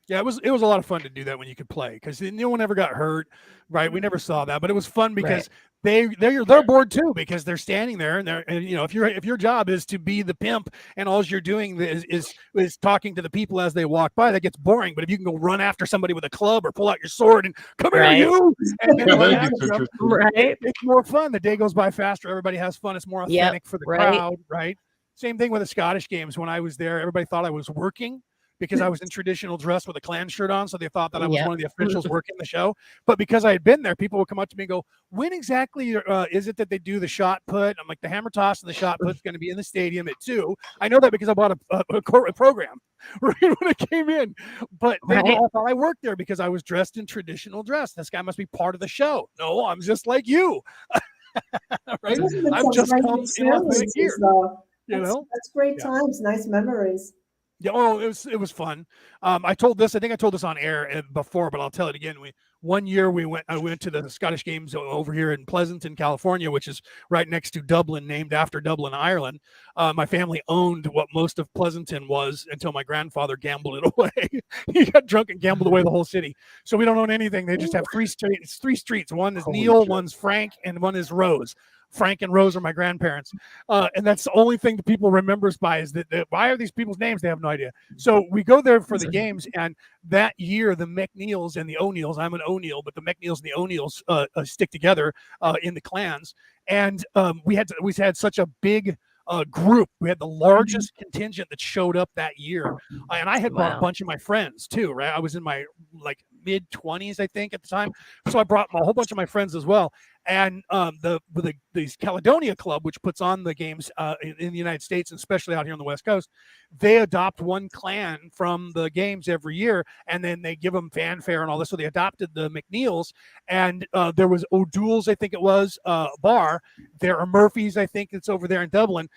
Yeah, it was a lot of fun to do that when you could play because no one ever got hurt, right? We never saw that, but it was fun because they're bored too because they're standing there and if your job is to be the pimp and all you're doing is talking to the people as they walk by, that gets boring. But if you can go run after somebody with a club or pull out your sword and come here, you, and then run after them, it's more fun. The day goes by faster. Everybody has fun. It's more authentic for the crowd, right? Same thing with the Scottish games. When I was there, everybody thought I was working because I was in traditional dress with a clan shirt on. So they thought that I was one of the officials working the show. But because I had been there, people would come up to me and go, when exactly is it that they do the shot put? I'm like, the hammer toss and the shot put is going to be in the stadium at 2. I know that because I bought a program right when I came in. But they all thought I worked there because I was dressed in traditional dress. This guy must be part of the show. No, I'm just like you. Right? I'm just come in authentic gear. That's great times. Nice memories. Yeah, it was fun. I think I told this on air before, but I'll tell it again. One year I went to the Scottish Games over here in Pleasanton, California, which is right next to Dublin, named after Dublin, Ireland. My family owned what most of Pleasanton was until my grandfather gambled it away. He got drunk and gambled away the whole city. So we don't own anything. They just have 3 streets. One is Neil, one's Frank, and one is Rose. Frank and Rose are my grandparents. And that's the only thing that people remembers by is that why are these people's names? They have no idea. So we go there for the games. And that year, the McNeils and the O'Neills, I'm an O'Neill, but the McNeils and the O'Neills stick together in the clans. And we had such a big group. We had the largest contingent that showed up that year. And I had brought a bunch of my friends too, right? I was in my mid-20s, I think, at the time. So I brought a whole bunch of my friends as well. And the Caledonia Club, which puts on the games in the United States, and especially out here on the West Coast, they adopt one clan from the games every year, and then they give them fanfare and all this. So they adopted the McNeils, and there was O'Douls, I think it was, bar. There are Murphys, I think it's over there in Dublin,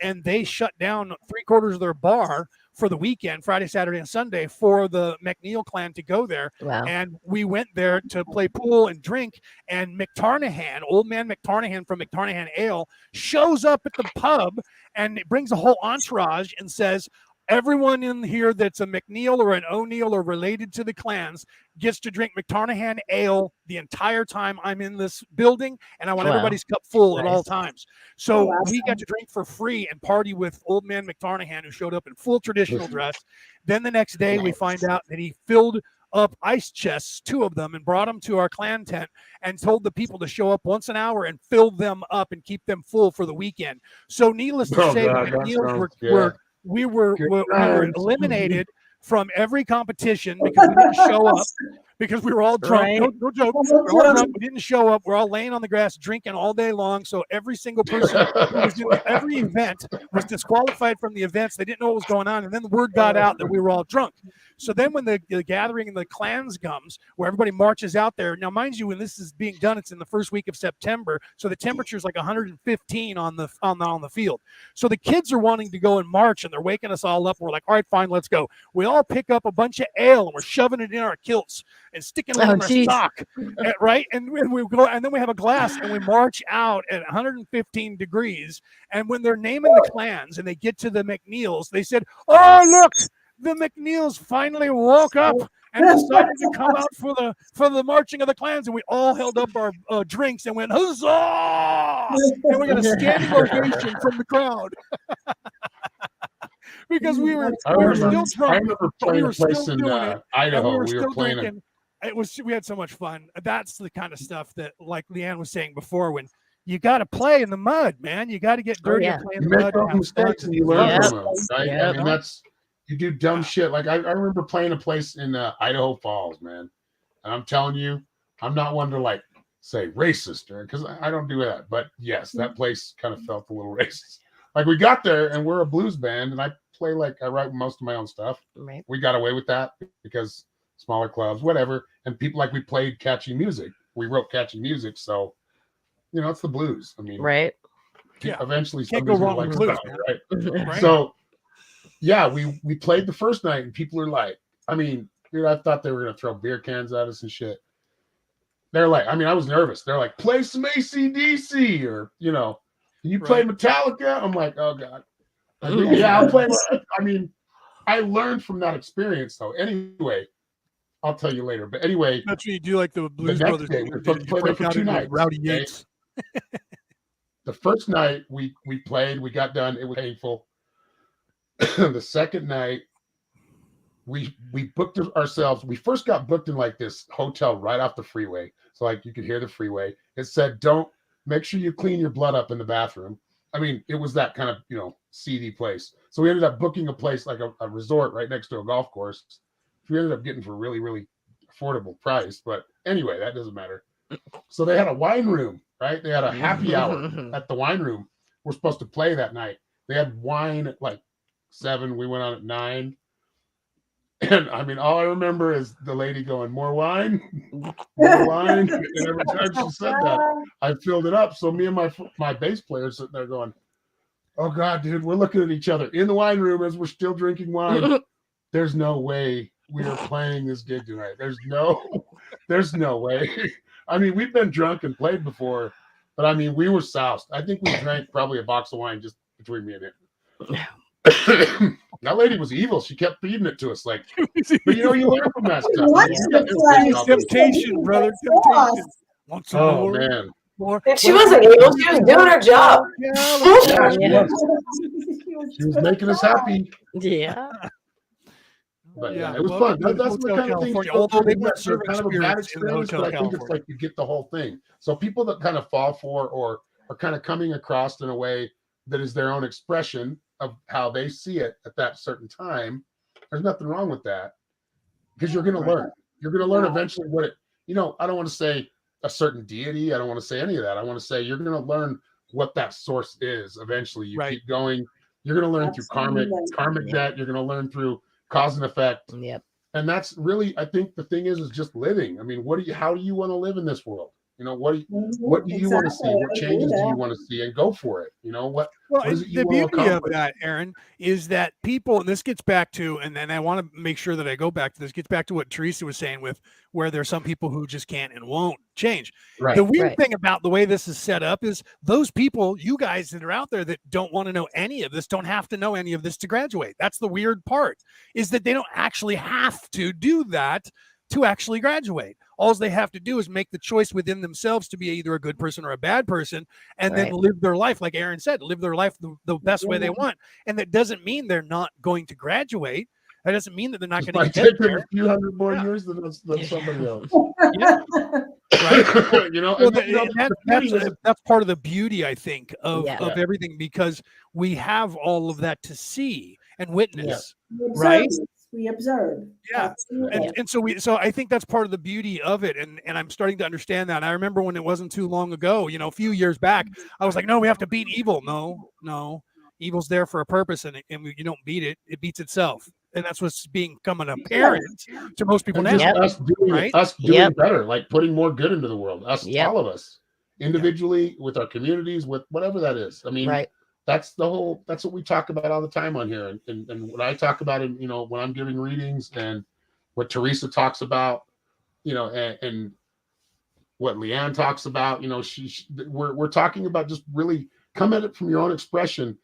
and they shut down 3/4 of their bar for the weekend, Friday, Saturday, and Sunday, for the McNeil clan to go there. Wow. And we went there to play pool and drink, and McTarnahan, old man McTarnahan from McTarnahan Ale, shows up at the pub and brings a whole entourage and says, everyone in here that's a McNeil or an O'Neill or related to the clans gets to drink McTarnahan Ale the entire time I'm in this building, and I want everybody's cup full at all times. So we got to drink for free and party with old man McTarnahan, who showed up in full traditional dress. Then the next day we find out that he filled up ice chests, 2 of them, and brought them to our clan tent and told the people to show up once an hour and fill them up and keep them full for the weekend. So needless to say, the McNeils we were eliminated from every competition because we didn't show up. because we were all drunk. Right. No joke. We're all drunk. We didn't show up. We're all laying on the grass drinking all day long. So every single person who was in every event was disqualified from the events. They didn't know what was going on. And then the word got out that we were all drunk. So then when the gathering and the clans comes, where everybody marches out there. Now, mind you, when this is being done, it's in the first week of September. So the temperature is like 115 on the field. So the kids are wanting to go and march, and they're waking us all up. We're like, all right, fine, let's go. We all pick up a bunch of ale, and we're shoving it in our kilts and sticking it in our stock, right? And we go, and then we have a glass, and we march out at 115 degrees. And when they're naming the clans and they get to the McNeils, they said, "Oh, look, the McNeils finally woke up and decided to come out for the marching of the clans." And we all held up our drinks and went, "Huzzah!" And we got a standing ovation from the crowd. Because we were still drunk. I remember playing a place in Idaho. We were playing drinking. We had so much fun. That's the kind of stuff that, like Leanne was saying before, when you got to play in the mud, man. You got to get dirty and play in the mud. You make mistakes and you learn from them, right? I mean, you do dumb shit. Like I remember playing a place in Idaho Falls, man. And I'm telling you, I'm not one to like say racist, because I don't do that. But yes, that place kind of felt a little racist. Like we got there and we're a blues band, and I write most of my own stuff. Right. We got away with that because smaller clubs, whatever. And people, like, we played catchy music. We wrote catchy music. So, it's the blues. I mean, right. Yeah. Eventually Can't go wrong like with blues, right? So yeah, we played the first night and people are like, I mean, dude, I thought they were going to throw beer cans at us and shit. They're like, I mean, I was nervous. They're like, play some AC/DC or, can you play Metallica? I'm like, oh God. Yeah, I'll play. I mean, I learned from that experience though. Anyway, I'll tell you later. But anyway, that's what you do, like the Blues Brothers. Day, we were supposed to play there for 2 nights. Rowdy Yates. The first night we played, we got done. It was painful. The second night, we booked ourselves. We first got booked in like this hotel right off the freeway, so like you could hear the freeway. It said, "Don't make sure you clean your blood up in the bathroom." I mean, it was that kind of seedy place. So we ended up booking a place like a resort right next to a golf course. We ended up getting for a really, really affordable price. But anyway, that doesn't matter. So they had a wine room, right? They had a happy hour at the wine room. We're supposed to play that night. They had wine at like 7. We went on at 9. And I mean, all I remember is the lady going, "More wine, more wine." And every time she said that, I filled it up. So me and my bass player sitting there going, "Oh God, dude, we're looking at each other in the wine room as we're still drinking wine. There's no way we are playing this gig tonight. There's no way." I mean, we've been drunk and played before, but I mean, we were soused. I think we drank probably a box of wine just between me and him. That lady was evil. She kept feeding it to us, like, but you learn from that stuff. Temptation, brother. Temptation. Oh man. And she wasn't evil. She was doing her job. She was making us happy. Yeah. But yeah, it was fun. That's the kind of thing. Although they were kind of a bad experience, but I think it's like you get the whole thing. So people that kind of fall for or are kind of coming across in a way that is their own expression of how they see it at that certain time, there's nothing wrong with that, because you're going to learn. You're going to learn eventually what it, I don't want to say a certain deity. I don't want to say any of that. I want to say you're going to learn what that source is eventually. You keep going. You're going to learn through karmic debt. You're going to learn through cause and effect. Yep. And that's really, I think the thing is just living. I mean, how do you want to live in this world? What do you want to see? What changes do you want to see? And go for it. What is it you want to accomplish? The beauty of that, Aaron, is that people, and this gets back to, and then I want to make sure that I go back to this, gets back to what Teresa was saying with where there's some people who just can't and won't change. Right. The weird thing about the way this is set up is those people, you guys that are out there that don't want to know any of this, don't have to know any of this to graduate. That's the weird part, is that they don't actually have to do that to actually graduate. All they have to do is make the choice within themselves to be either a good person or a bad person, and then live their life, like Aaron said, live their life the best way they want. And that doesn't mean they're not going to graduate. That doesn't mean that they're not going to get there. A few hundred more years than somebody else. Right? That's part of the beauty, I think, of everything, because we have all of that to see and witness, right? we observe. Yeah. And so I think that's part of the beauty of it. And I'm starting to understand that. And I remember when it wasn't too long ago, a few years back, I was like, no, we have to beat evil. No. Evil's there for a purpose, and you don't beat it. It beats itself. And that's what's becoming apparent to most people now. Just us doing better, like putting more good into the world. All of us, individually, with our communities, with whatever that is. I mean, that's what we talk about all the time on here. And what I talk about, when I'm giving readings, and what Teresa talks about, and what Leanne talks about, we're talking about just really come at it from your own expression.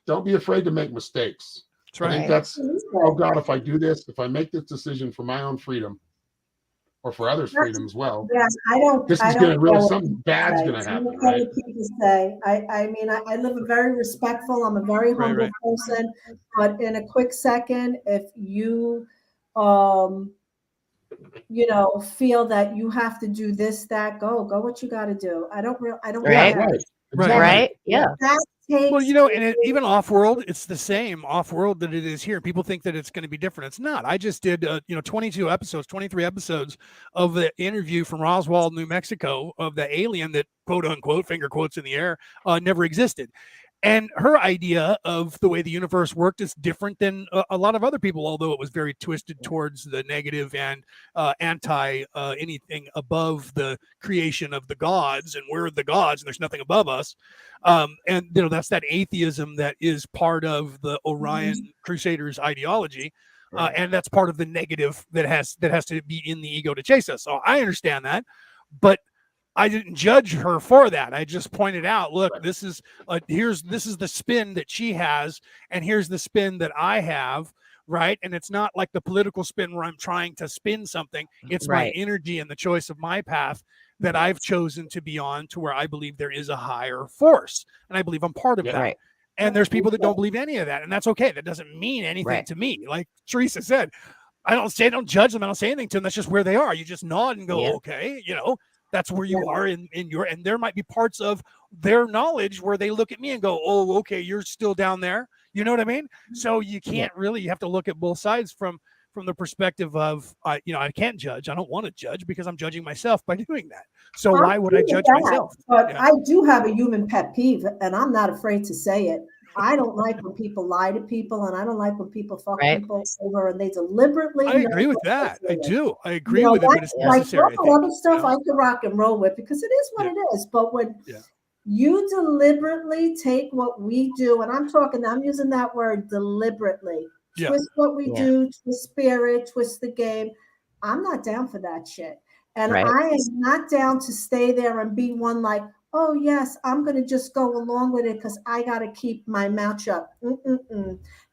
Don't be afraid to make mistakes. That's right. I think that's, oh God, if I do this, if I make this decision for my own freedom or for others' freedom as well. Yes, something bad's going to happen. Right? People say, I mean, I live a very respectful, I'm a very humble person, but in a quick second, if you, feel that you have to do this, that, go what you got to do. I don't Right. Yeah. Well, and even off-world, it's the same off-world that it is here. People think that it's going to be different. It's not. I just did, 23 episodes of the interview from Roswell, New Mexico, of the alien that, quote unquote, finger quotes in the air, never existed. And her idea of the way the universe worked is different than a lot of other people, although it was very twisted towards the negative and anti anything above the creation of the gods. And we're the gods and there's nothing above us. And that's that atheism that is part of the Orion Crusaders ideology. And that's part of the negative that has to be in the ego to chase us. So I understand that. But I didn't judge her for that. I just pointed out, look, this is the spin that she has, and here's the spin that I have, right? And it's not like the political spin where I'm trying to spin something. It's my energy and the choice of my path that I've chosen to be on, to where I believe there is a higher force, and I believe I'm part of that. Right. And there's people that don't believe any of that, and that's okay. That doesn't mean anything to me. Like Teresa said, I don't judge them. I don't say anything to them. That's just where they are. You just nod and go, okay, that's where you are in your, and there might be parts of their knowledge where they look at me and go, oh, okay, you're still down there. You know what I mean? So you can't really, you have to look at both sides from the perspective of, I can't judge. I don't want to judge because I'm judging myself by doing that. So why would I judge myself? But I do have a human pet peeve, and I'm not afraid to say it. I don't like when people lie to people, and I don't like when people fuck people over, and they deliberately. I agree with that. I do. I agree with it, but it's necessary. Like other stuff I can rock and roll with because it is what it is. But when you deliberately take what we do, and I'm using that word deliberately, twist what we do, twist spirit, twist the game. I'm not down for that shit. And I am not down to stay there and be one like, oh, yes, I'm going to just go along with it because I got to keep my mouth shut.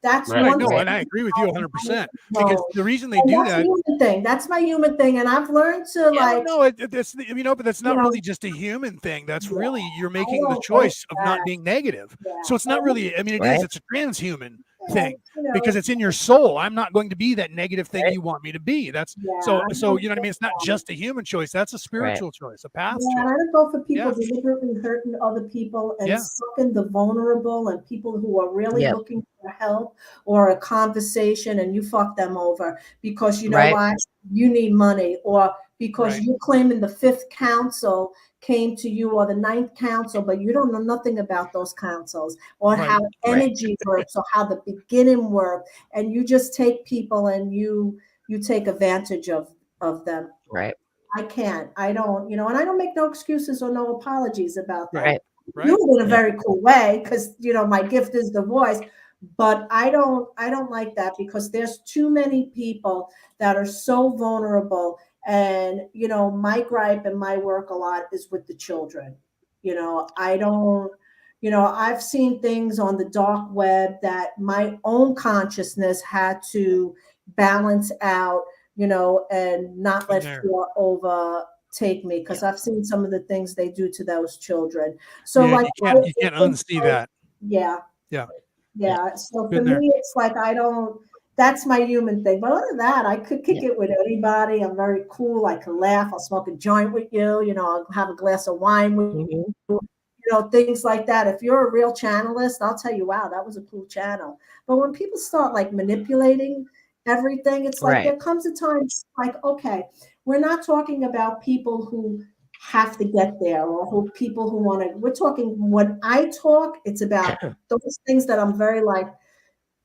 That's one thing. And I agree with you 100%. Because the reason they do that. Human thing. That's my human thing. And I've learned to but that's not really just a human thing. That's really, you're making the choice of not being negative. So it's not really, it is, it's a transhuman thing because it's in your soul. I'm not going to be that negative thing you want me to be. That's so you know what I mean? It's not just a human choice. That's a spiritual choice, a path choice. I don't go for people deliberately hurting other people and sucking the vulnerable and people who are really looking for help or a conversation, and you fuck them over because you know why? You need money, or because you're claiming the fifth council came to you, or the ninth council, but you don't know nothing about those councils or how energy works or how the beginning works, and you just take people and you take advantage of them. I can't. I don't. And I don't make no excuses or no apologies about that. You do it in a very cool way because my gift is the voice. But I don't like that because there's too many people that are so vulnerable. And, my gripe and my work a lot is with the children. I don't, I've seen things on the dark web that my own consciousness had to balance out, and not let fear overtake me because I've seen some of the things they do to those children. So you can't unsee that. Yeah. So for me, it's like, that's my human thing. But other than that, I could kick it with anybody. I'm very cool. I can laugh. I'll smoke a joint with you. I'll have a glass of wine with you. Things like that. If you're a real channelist, I'll tell you, wow, that was a cool channel. But when people start like manipulating, everything. It's like there comes a time like, okay, we're not talking about people who have to get there or who people who want to. We're talking when I talk, it's about those things that I'm very like,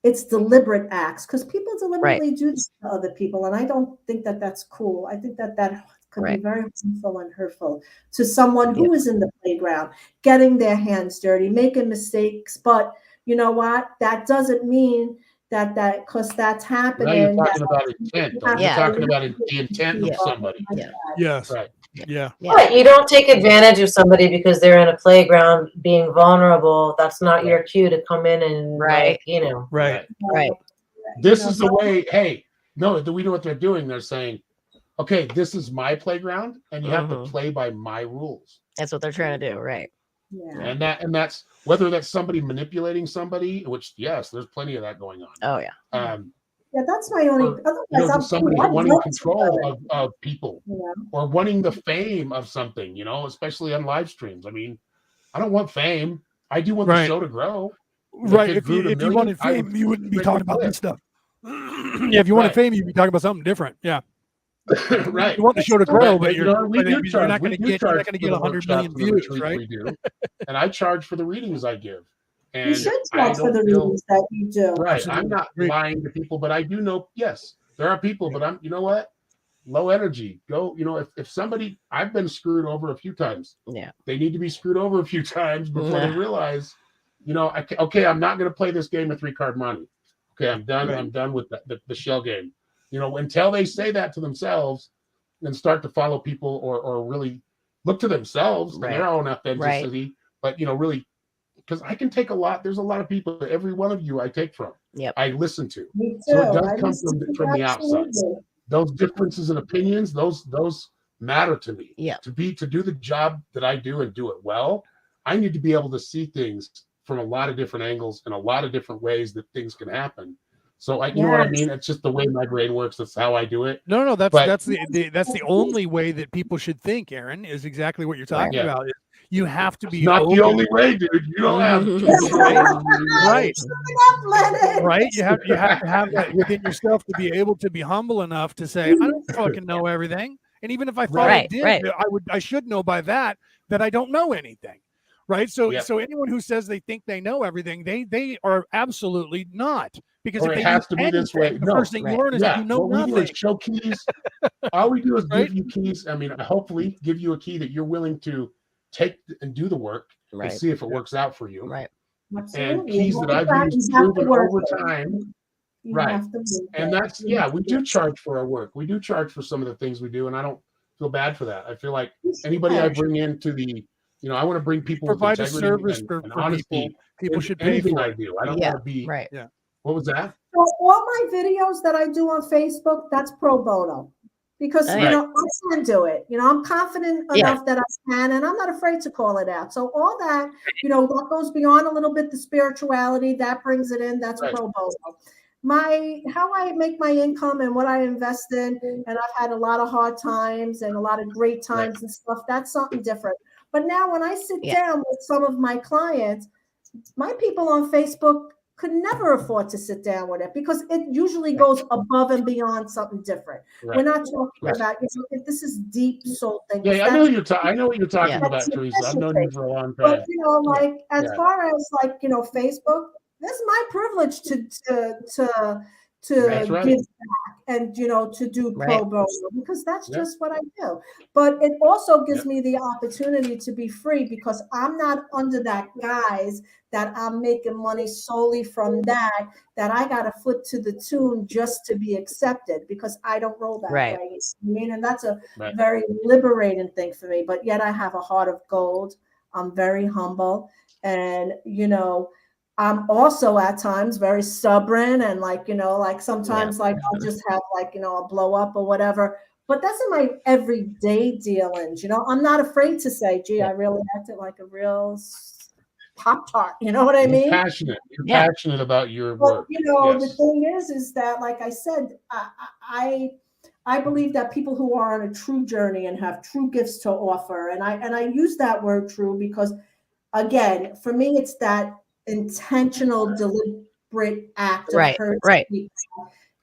it's deliberate acts because people deliberately do this to other people. And I don't think that that's cool. I think that that could be very harmful and hurtful to someone who is in the playground, getting their hands dirty, making mistakes. But you know what? That doesn't mean that because that's happening. Now you're talking about intent. You're talking about the intent of somebody. Yes. Right. Yeah. Right. You don't take advantage of somebody because they're in a playground being vulnerable. That's not your cue to come in and like, you know. Right. This is the way, hey, no, we know what they're doing. They're saying, okay, this is my playground and you have to play by my rules. That's what they're trying to do, right? Yeah. And that's whether that's somebody manipulating somebody, which yes, there's plenty of that going on. Oh yeah. Yeah, that's my only. Otherwise, somebody wanting control of people or wanting the fame of something, especially on live streams. I mean, I don't want fame. I do want the show to grow. Right. If you wanted fame, you wouldn't be talking about this stuff. Yeah, if you wanted fame, you'd be talking about something different. Yeah. Right. You want the show to grow, but you're not going to get 100 million views, right? We do. And I charge for the readings I give. And you should charge for the readings that you do. Right. Absolutely. I'm not lying to people, but I do know, yes, there are people, but you know what? Low energy. Go, if somebody, I've been screwed over a few times. Yeah. They need to be screwed over a few times before they realize, okay, I'm not going to play this game of 3-card money. Okay, I'm done. Right. I'm done with the shell game. Until they say that to themselves and start to follow people or really look to themselves and their own authenticity, but really, because I can take a lot. There's a lot of people. Every one of you I take from. Yep. I listen to. Me too. So it does come from the outside. Those differences in opinions, those matter to me. Yeah. To do the job that I do and do it well, I need to be able to see things from a lot of different angles and a lot of different ways that things can happen. So you know what I mean? It's just the way my brain works. That's how I do it. No, that's the only way that people should think, Aaron, is exactly what you're talking about. You have to be not the only way, dude. You don't have to. Right. Right. You have to have that within yourself to be able to be humble enough to say, I don't fucking know everything. And even if I thought I did, I should know by that I don't know anything. Right. So anyone who says they think they know everything, they are absolutely not. Because if it has to be this way. The first thing you learn is you know nothing. We do is show keys. All we do is give you keys. I mean, hopefully give you a key that you're willing to take and do the work and see if it works out for you. Right. And keys that I've used proven over time. Right. And that's, we do charge for our work. We do charge for some of the things we do. And I don't feel bad for that. I feel like anybody I bring into I want to bring people provide with a service and for honesty. People should pay anything for I do. I don't want to be. Right. Yeah. What was that? So all my videos that I do on Facebook, that's pro bono. Because I can do it. I'm confident enough that I can, and I'm not afraid to call it out. So all that, that goes beyond a little bit the spirituality, that brings it in, that's pro bono. How I make my income and what I invest in, and I've had a lot of hard times and a lot of great times and stuff, that's something different. But now when I sit down with some of my clients, my people on Facebook could never afford to sit down with it because it usually goes above and beyond something different. We're not talking about, this is deep soul thing. Yeah, I know what you're talking about, Teresa. I've known you for a long time. But as far as Facebook, this is my privilege to give back and to do pro bono because that's just what I do. But it also gives me the opportunity to be free because I'm not under that guise that I'm making money solely from that I got to foot to the tune just to be accepted because I don't roll that way. And that's a very liberating thing for me. But yet I have a heart of gold. I'm very humble, and I'm also at times very stubborn and sometimes I'll just have a blow up or whatever. But that's in my everyday dealings. I'm not afraid to say, gee, I really acted like a real Pop-Tart. You know what I mean? Passionate. You're passionate about your work. The thing is that, like I said, I believe that people who are on a true journey and have true gifts to offer, and I use that word true because, again, for me, it's that intentional, deliberate act of hurting people.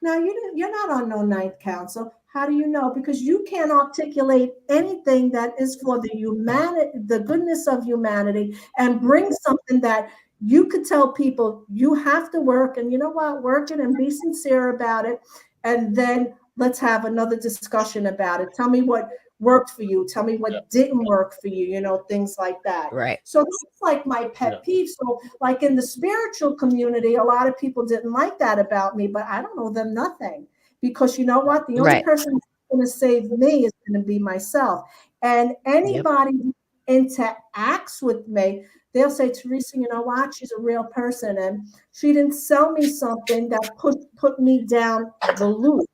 Now, you're not on no ninth council. How do you know? Because you can't articulate anything that is for the goodness of humanity, and bring something that you could tell people you have to work, and you know what, work it and be sincere about it. And then let's have another discussion about it. Tell me what worked for you. Tell me what didn't work for you, things like that. Right. So that's like my pet peeve. So like in the spiritual community, a lot of people didn't like that about me, but I don't owe them nothing, because you know what? The only person who's going to save me is going to be myself. And anybody who interacts with me, they'll say, Teresa, you know what? She's a real person, and she didn't sell me something that put me down the loop,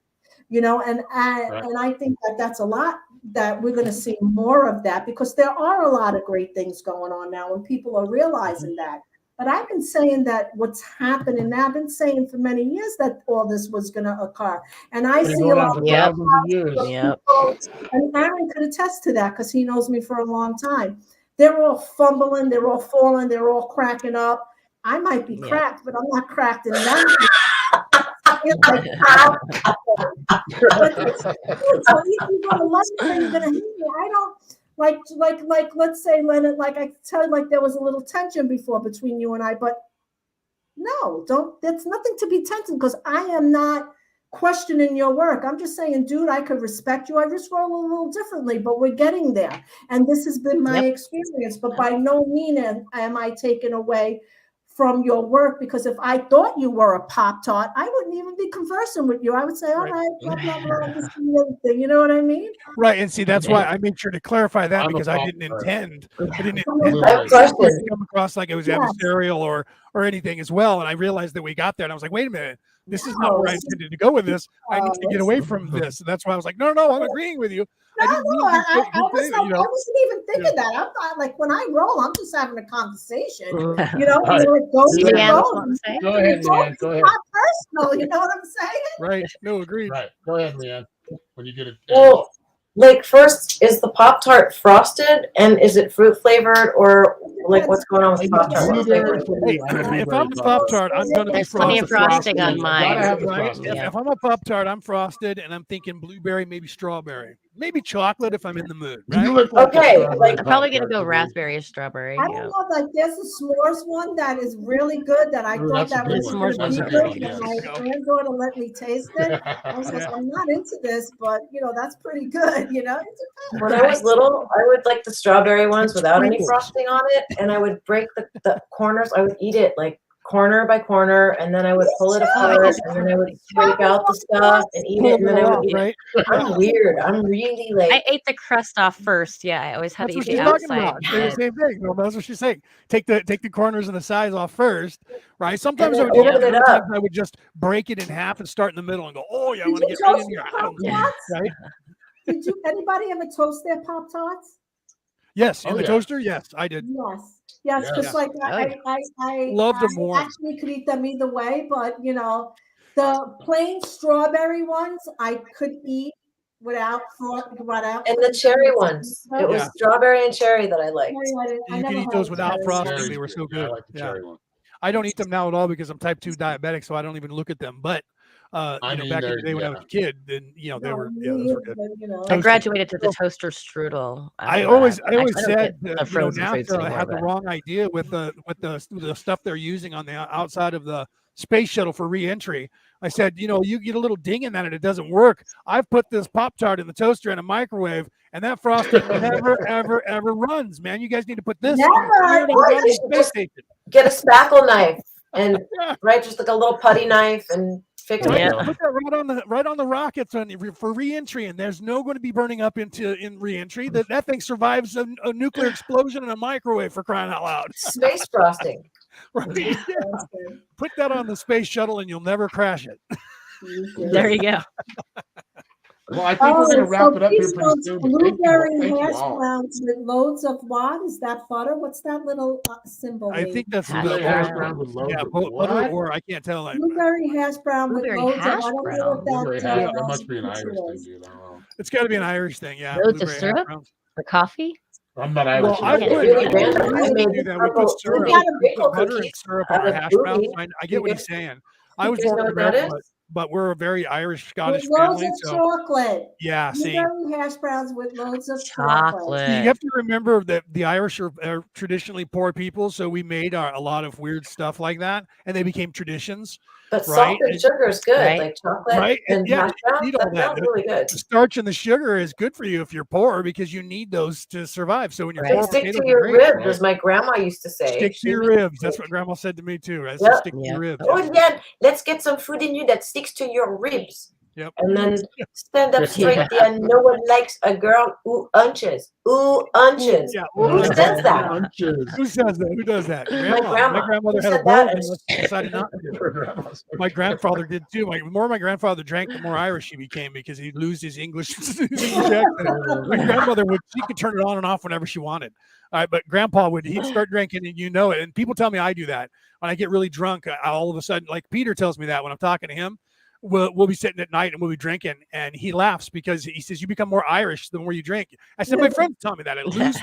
and I think that's a lot that we're going to see more of that, because there are a lot of great things going on now and people are realizing that. But I've been saying that what's happening now, I've been saying for many years that all this was going to occur. And I see a lot of people, and Aaron could attest to that because he knows me for a long time. They're all fumbling, they're all falling, they're all cracking up. I might be cracked, but I'm not cracked in that. But so you're gonna love me, you're gonna hate me. I don't like let's say, Leonard, like I tell you, like there was a little tension before between you and I, but no, there's nothing to be tension, because I am not questioning your work. I'm just saying, dude, I could respect you. I just roll a little differently, but we're getting there. And this has been my experience, but by no means am I taken away from your work, because if I thought you were a Pop-Tart, I wouldn't even be conversing with you. I would say, all right, blah, blah, blah, this and the other thing. You know what I mean? Right. And see, that's why I made sure to clarify that, because I didn't intend to come across like it was adversarial or anything as well. And I realized that we got there and I was like, wait a minute, this is not where I intended to go with this. I need to get away from this. And that's why I was like, no, I'm agreeing with you. I wasn't even thinking that. I'm not like, when I roll, I'm just having a conversation. Right. It goes. Go ahead, Leanne. Go ahead. It's not personal. You know what I'm saying? Right. No, agreed. Right. Go ahead, Leanne. When you get it. Well, like, first, is the Pop-Tart frosted, and is it fruit flavored, or like what's going on with Pop-Tart? If I'm a Pop-Tart, I'm going to be plenty of frosting on mine. If I'm a Pop-Tart, I'm frosted, and I'm thinking blueberry, maybe strawberry, maybe chocolate if I'm in the mood. Right? Okay, I'm probably going to go raspberry or strawberry. I don't know, like there's a s'mores one that is really good that I thought that was good. My granddaughter let me taste it. I was like, I'm not into this, but that's pretty good. When I was little, I would like the strawberry ones without any frosting on it, and I would break the corners. I would eat it like corner by corner, and then I would pull it apart, and then I would scrape out the stuff and eat it, and then I would eat it. I'm weird. I'm really like. I ate the crust off first. Yeah, I always had to eat the outside. The same thing. That's what she's saying. Take the corners and the sides off first, right? Sometimes I would do it. Sometimes I would just break it in half and start in the middle and go, oh yeah, I want to get right in here. Right? Did anybody ever toast their Pop-Tarts? Yes, in the toaster. Yes, I did. Yes, because like I loved them warm. Actually could eat them either way, but the plain strawberry ones I could eat without. And the cherry ones, it was strawberry and cherry that I liked. You can eat those without frosting; they were so good. I like the cherry one. I don't eat them now at all because I'm type 2 diabetic, so I don't even look at them. But back in the day when I was a kid, then they were those were good. I graduated to the toaster strudel. I always said NASA had the wrong idea with the stuff they're using on the outside of the space shuttle for re-entry. I said, you get a little ding in that and it doesn't work. I've put this Pop-Tart in the toaster in a microwave, and that frosting never, ever, ever runs, man. You guys need to put this on the space station. Get a spackle knife and just like a little putty knife and fix it. Put that right on the rockets for re-entry, and there's no going to be burning up in re-entry. That thing survives a nuclear explosion in a microwave, for crying out loud. Space frosting. Right. Yeah. Put that on the space shuttle and you'll never crash it. There you go. Well, I think we're going to wrap it up here pretty soon. Blueberry hash browns with loads of what? Is that butter? What's that little symbol? I think that's blueberry hash brown with loads of butter, or I can't tell. Blueberry hash brown with loads of. I don't know what that must be an Irish thing, dude. I don't know. It's got to be an Irish thing, yeah. Loads of syrup for coffee. I'm not Irish. Well, I would do that. We put syrup, butter and syrup on our hash browns. I get what he's saying. I was born in America, but we're a very Irish Scottish with loads family. of So chocolate. yeah, see, Blueberry hash browns with loads of chocolate. you have to remember that the Irish are traditionally poor people, so we made a lot of weird stuff like that, and they became traditions. But right? salt and sugar is good, Right. like chocolate Right? and Yeah, hash browns. you need all That that. sounds really good. The starch and the sugar is good for you if you're poor because you need those to survive. So when you're Right. poor, Stick potatoes to are your great. ribs, as my grandma used to say. Stick to She your was ribs. That's like, what Grandma said to me too. Right? Yep. So stick to your ribs. oh yeah, let's get some food in you that sticks to your ribs. Yep. And then stand up straight there. No one likes a girl who hunches. Who hunches? Yeah. Who says that? Who says that? Who does that? My Grandma. My grandmother Who had a said that? bowl and decided not to do it. My grandfather did too. The more my grandfather drank, the more Irish he became because he'd lose his English accent. My grandmother she could turn it on and off whenever she wanted. All right, but Grandpa he'd start drinking and you know it. And people tell me I do that. When I get really drunk, all of a sudden, like Peter tells me that when I'm talking to him, we'll be sitting at night and we'll be drinking, and he laughs because he says you become more Irish the more you drink. I said my friends tell me that I lose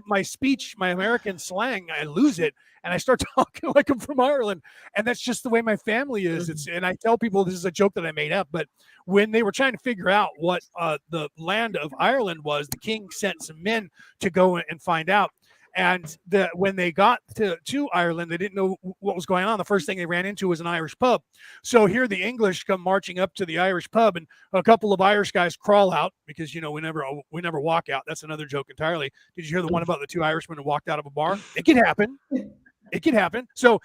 my speech, my American slang, I lose it, and I start talking like I'm from Ireland, and that's just the way my family is. And I tell people this is a joke that I made up, but when they were trying to figure out what the land of Ireland was, the king sent some men to go and find out. And when they got to Ireland, they didn't know what was going on. The first thing they ran into was an Irish pub. So here the English come marching up to the Irish pub, and a couple of Irish guys crawl out because, we never walk out. That's another joke entirely. Did you hear the one about the two Irishmen who walked out of a bar? It can happen. It can happen. So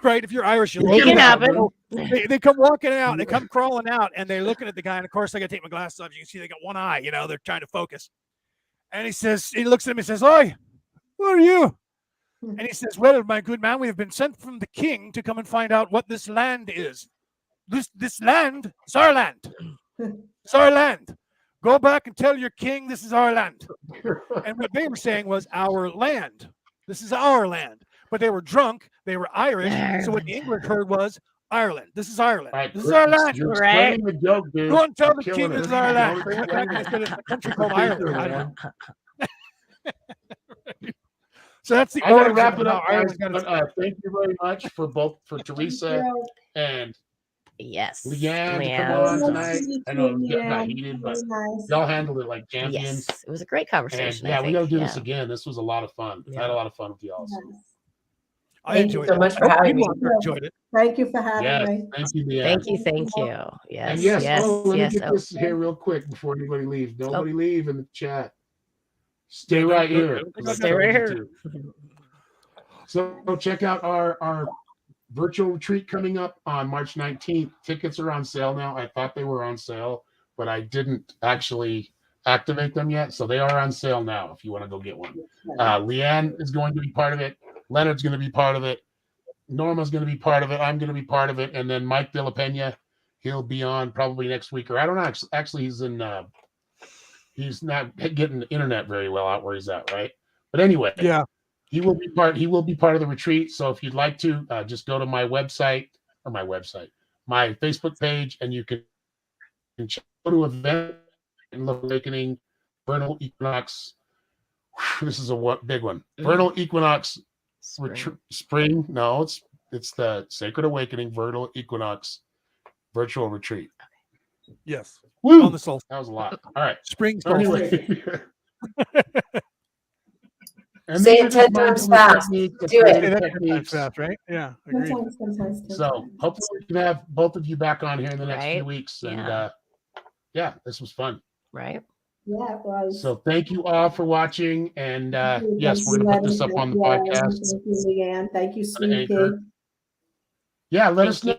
right, if you're Irish, it can happen. They come walking out, they come crawling out, and they're looking at the guy. And of course, I got to take my glasses off. You can see they got one eye. They're trying to focus. And he looks at him and says, "Oi, who are you?" And he says, "Well, my good man, we have been sent from the king to come and find out what this land is. This land is our land. It's our land. Go back and tell your king this is our land." And what they were saying was our land. This is our land. But they were drunk. They were Irish. So what the English heard was Ireland. This is Ireland. Right, this is our land. You're right? the joke, dude. Go and tell You're the killing king it. this is our land. They went back and they said it's a country called Ireland. I don't know. So that's the I gotta origin wrap of it how up, Ireland guys. got its But, thank you very much for Teresa and Yes. Leanne to come Leanne. on Nice tonight. to meet I know you, it got Leanne. heated, but Very nice. y'all handled it like champions. Yes, it was a great And conversation. yeah, I we think. got to do this again. This was a lot of fun. I had a lot of fun with y'all. So. Yes. I Thank you enjoyed so it. much for having me. Enjoyed it. Thank you for having Yes, me. thank you, Leanne. Thank you. Yes, And yes, let me get Oh, this here real quick before anybody leaves. Nobody leave in the chat. Stay right here. Stay right here. So check out our virtual retreat coming up on March 19th. Tickets are on sale now. I thought they were on sale, but I didn't actually activate them yet. So they are on sale now if you want to go get one. Leanne is going to be part of it. Leonard's going to be part of it. Norma's going to be part of it. I'm going to be part of it. And then Mike De La Pena, he'll be on probably next week. Or I don't know. Actually, he's not getting the internet very well out where he's at, right? But anyway, yeah. He will be part of the retreat. So if you'd like to, just go to my Facebook page, and you can go to event in Awakening, Vernal Equinox. This is a big one. Vernal Equinox Spring. No, it's the Sacred Awakening Vernal Equinox virtual retreat. Yes. Woo! On the solstice. That was a lot. All right. Spring solstice. solstice. And say it 10 times fast. Do it. 10 times fast, right? Yeah. Agreed. So hopefully we can have both of you back on here in the next few weeks. And this was fun. Right. Yeah, it was. So thank you all for watching. And yes, we're gonna put this up on the podcast. Thank you, Leanne. Thank you, Sweetie. Yeah, let us know.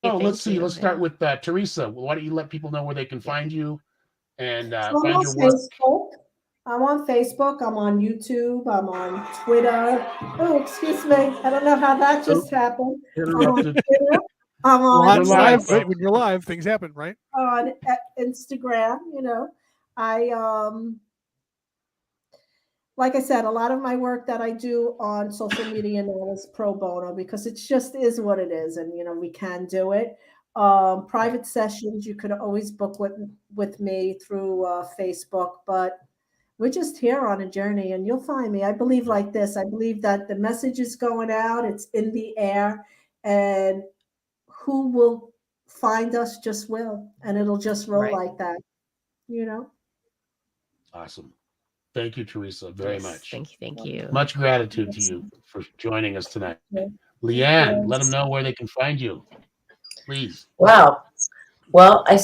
Let's see. Let's start with Teresa. Why don't you let people know where they can find you and find your work? I'm on Facebook. I'm on YouTube. I'm on Twitter. Oh, excuse me. I don't know how that just happened. I'm on live. Right, when you're live, things happen, right? On Instagram, like I said, a lot of my work that I do on social media now is pro bono because it just is what it is, and we can do it. Private sessions you could always book with me through Facebook, but we're just here on a journey, and you'll find me. I believe like this. I believe that the message is going out. It's in the air, and who will find us, just will, and it'll just roll like that, you know. Awesome. Thank you, Teresa, very much. Thank you. Much gratitude to you for joining us tonight. Leanne, let them know where they can find you, please. Wow. Well, I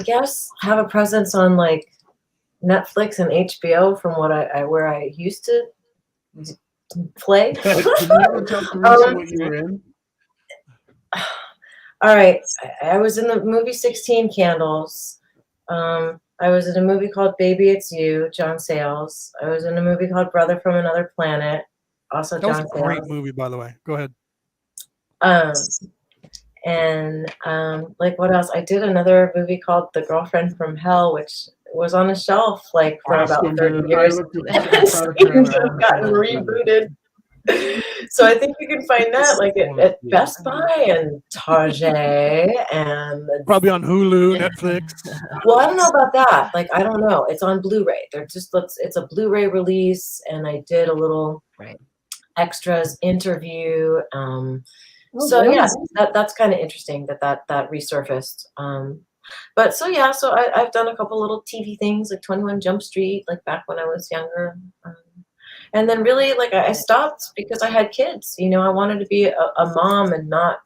guess, have a presence on like Netflix and HBO from what where I used to play. Can you ever tell Teresa what you were in? All right. I was in the movie 16 Candles. I was in a movie called Baby It's You, John Sayles. I was in a movie called Brother from Another Planet, also John Sayles. That was a great movie, by the way. Go ahead. Like what else? I did another movie called The Girlfriend from Hell, which was on a shelf like for about 30 years. It's gotten rebooted. So I think you can find that like at Best Buy and Target and probably on Hulu, Netflix. Well, I don't know about that. Like, I don't know. It's on Blu-ray. It's a Blu-ray release, and I did a little extras interview. So really? yeah, that's kind of interesting that resurfaced. But so yeah, so I've done a couple little TV things like 21 Jump Street, like back when I was younger. And then really, like, I stopped because I had kids. You know, I wanted to be a mom and not,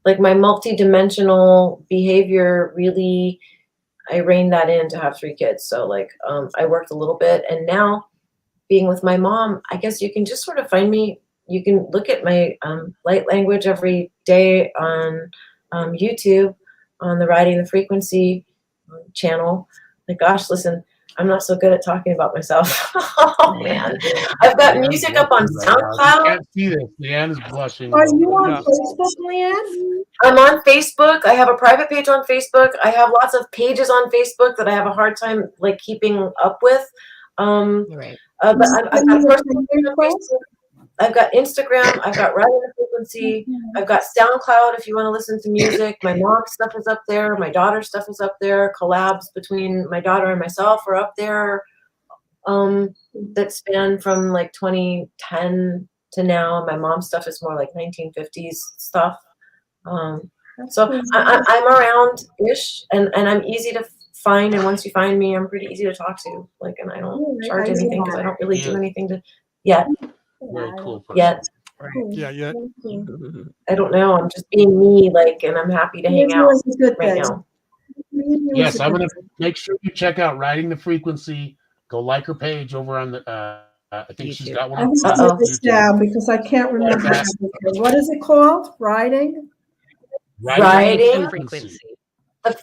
like, my multi-dimensional behavior really, I reined that in to have 3 kids. So, like, I worked a little bit. And now, being with my mom, I guess you can just sort of find me. You can look at my light language every day on YouTube, on the Riding the Frequency channel. Like, gosh, listen. I'm not so good at talking about myself. Oh man, I've got music up on SoundCloud. I can't see this. Leanne is blushing. Are you on Facebook, Leanne? I'm on Facebook. I have a private page on Facebook. I have lots of pages on Facebook that I have a hard time like keeping up with. But I've got Instagram. I've got Riding the Frequency. I've got SoundCloud if you want to listen to music. My mom's stuff is up there. My daughter's stuff is up there. Collabs between my daughter and myself are up there. That span from like 2010 to now. My mom's stuff is more like 1950s stuff. So I'm around-ish, and I'm easy to find. And once you find me, I'm pretty easy to talk to. Like, and I don't charge anything because I don't really do anything to yet. Very cool. Yet. Yeah, yeah. I don't know. I'm just being me, like, and I'm happy to hang out right now. Yes, I'm gonna make sure you check out Riding the Frequency. Go like her page over on the. I think she's got one. I have to put this down because I can't remember. What is it called? Riding the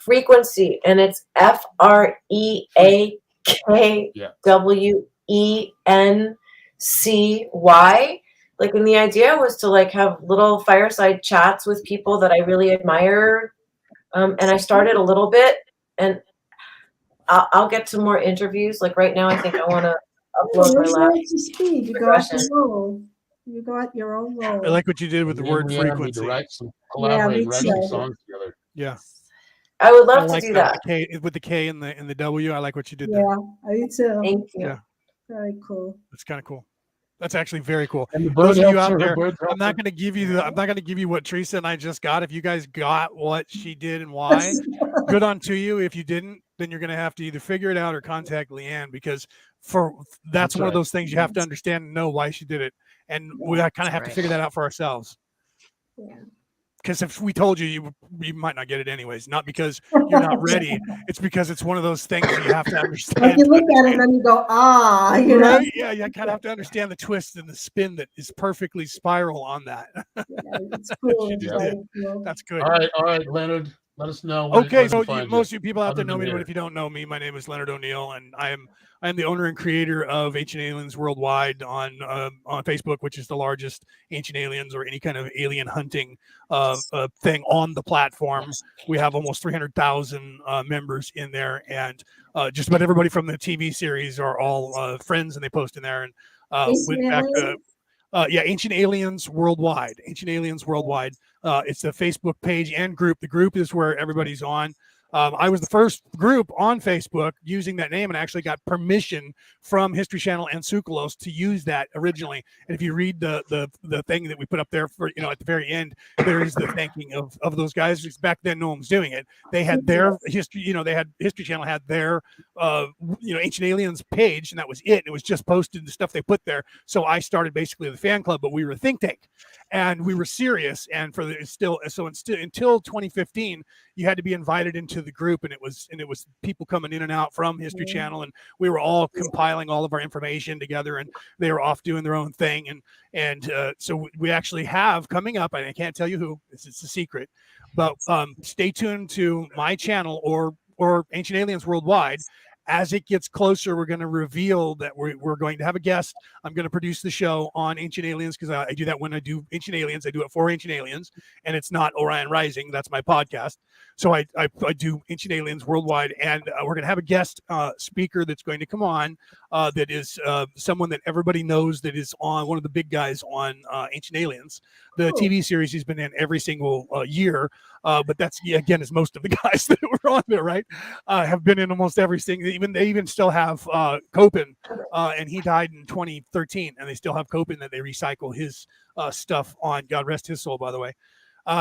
Frequency, and it's FREAKWENCY. Like, and the idea was to like have little fireside chats with people that I really admire. And I started a little bit, and I'll get to more interviews. Like right now, I think I want to upload my last progression. You got your own role. I like what you did with the word frequency. To write some songs together. Yeah. I would love to do that. With the K and the W. I like what you did there. Yeah, I do too. Thank you. Yeah. Very cool. That's kind of cool. That's actually very cool. And those of you out there, I'm not going to give you what Teresa and I just got. If you guys got what she did and why, good on to you. If you didn't, then you're going to have to either figure it out or contact Leanne, because that's one of those things you have to understand and know why she did it. And we kind of have to figure that out for ourselves. Yeah. Because if we told you, you might not get it anyways. Not because you're not ready. It's because it's one of those things you have to understand. You look at it and then you go, you know? Right? Yeah, you kind of have to understand the twist and the spin that is perfectly spiral on that. Yeah, it's cool. That's good. All right, Leonard. Let us know. Okay, so most of you people out there know me, but if you don't know me, my name is Leonard O'Neill, and I am the owner and creator of Ancient Aliens Worldwide on Facebook, which is the largest Ancient Aliens or any kind of alien hunting thing on the platform. We have almost 300,000 members in there, and just about everybody from the TV series are all friends, and they post in there. And Ancient Aliens Worldwide. Ancient Aliens Worldwide. It's a Facebook page and group. The group is where everybody's on. I was the first group on Facebook using that name, and I actually got permission from History Channel and Sukalos to use that originally. And if you read the thing that we put up there for, at the very end, there is the thanking of those guys. Because back then, no one was doing it. They had their history, they had History Channel had their, Ancient Aliens page, and that was it. It was just posted the stuff they put there. So I started basically the fan club, but we were a think tank, and we were serious. And until 2015, you had to be invited into the group, and it was people coming in and out from History Channel, and we were all compiling all of our information together, and they were off doing their own thing. And so we actually have coming up, and I can't tell you who, it's a secret, but stay tuned to my channel or Ancient Aliens Worldwide. As it gets closer, we're going to reveal that we're going to have a guest. I'm going to produce the show on Ancient Aliens, because I do that when I do Ancient Aliens. I do it for Ancient Aliens, and it's not Orion Rising. That's my podcast. So I do Ancient Aliens Worldwide, and we're going to have a guest speaker that's going to come on that is someone that everybody knows, that is on one of the big guys on Ancient Aliens, the TV series he's been in every single year. But that's, again, is most of the guys that were on there, right? Have been in almost every single. They even still have Copen, and he died in 2013, and they still have Copen that they recycle his stuff on. God rest his soul, by the way.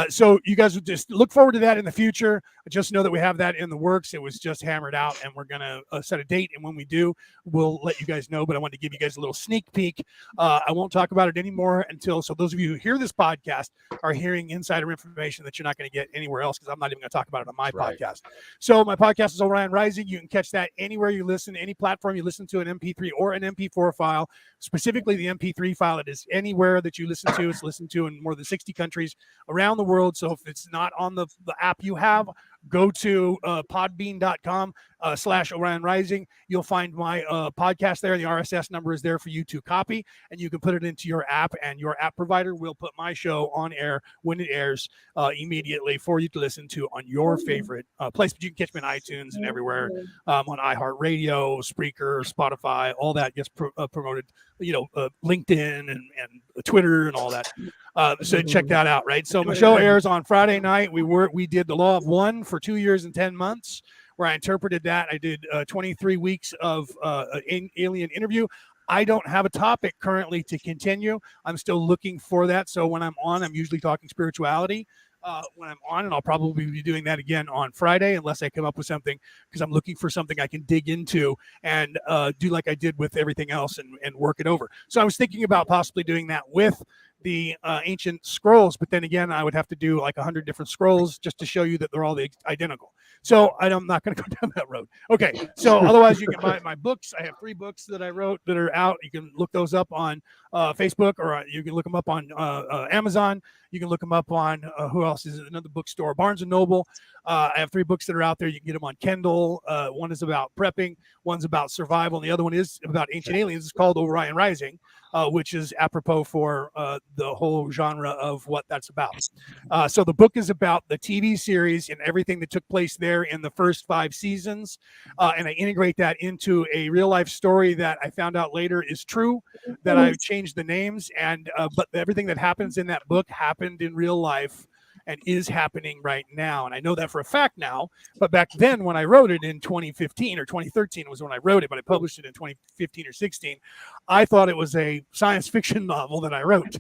So you guys would just look forward to that in the future. Just know that we have that in the works. It was just hammered out, and we're going to set a date. And when we do, we'll let you guys know. But I wanted to give you guys a little sneak peek. I won't talk about it anymore so those of you who hear this podcast are hearing insider information that you're not going to get anywhere else, because I'm not even going to talk about it on my podcast. So my podcast is Orion Rising. You can catch that anywhere you listen, any platform you listen to an MP3 or an MP4 file, specifically the MP3 file. It is anywhere that you listen to. It's listened to in more than 60 countries around the world. So if it's not on the app you have, go to podbean.com /Orion Rising. You'll find my podcast there. The RSS number is there for you to copy, and you can put it into your app, and your app provider will put my show on air when it airs immediately for you to listen to on your favorite place. But you can catch me on iTunes and everywhere, on iHeartRadio, Spreaker, Spotify, all that gets promoted, LinkedIn and Twitter and all that. So check that out, right? So my show airs on Friday night. We did The Law of One for 2 years and 10 months, where I interpreted that. I did 23 weeks of an alien interview. I don't have a topic currently to continue. I'm still looking for that. So when I'm on, I'm usually talking spirituality. When I'm on, and I'll probably be doing that again on Friday, unless I come up with something, because I'm looking for something I can dig into and do like I did with everything else and work it over. So I was thinking about possibly doing that with the ancient scrolls, but then again, I would have to do like 100 different scrolls just to show you that they're all identical. So I'm not going to go down that road. Okay. So otherwise, you can buy my books. I have 3 books that I wrote that are out. You can look those up on Facebook, or you can look them up on Amazon. You can look them up on who else is it? Another bookstore, Barnes and Noble. I have 3 books that are out there. You can get them on Kindle. One is about prepping. One's about survival. And the other one is about ancient aliens. It's called Orion Rising, which is apropos for the whole genre of what that's about. So the book is about the TV series and everything that took place there in the first 5 seasons. And I integrate that into a real life story that I found out later is true, that I've changed the names, and but everything that happens in that book happened in real life and is happening right now. And I know that for a fact now, but back then when I wrote it in 2015 or 2013 was when I wrote it, but I published it in 2015 or 16. I thought it was a science fiction novel that I wrote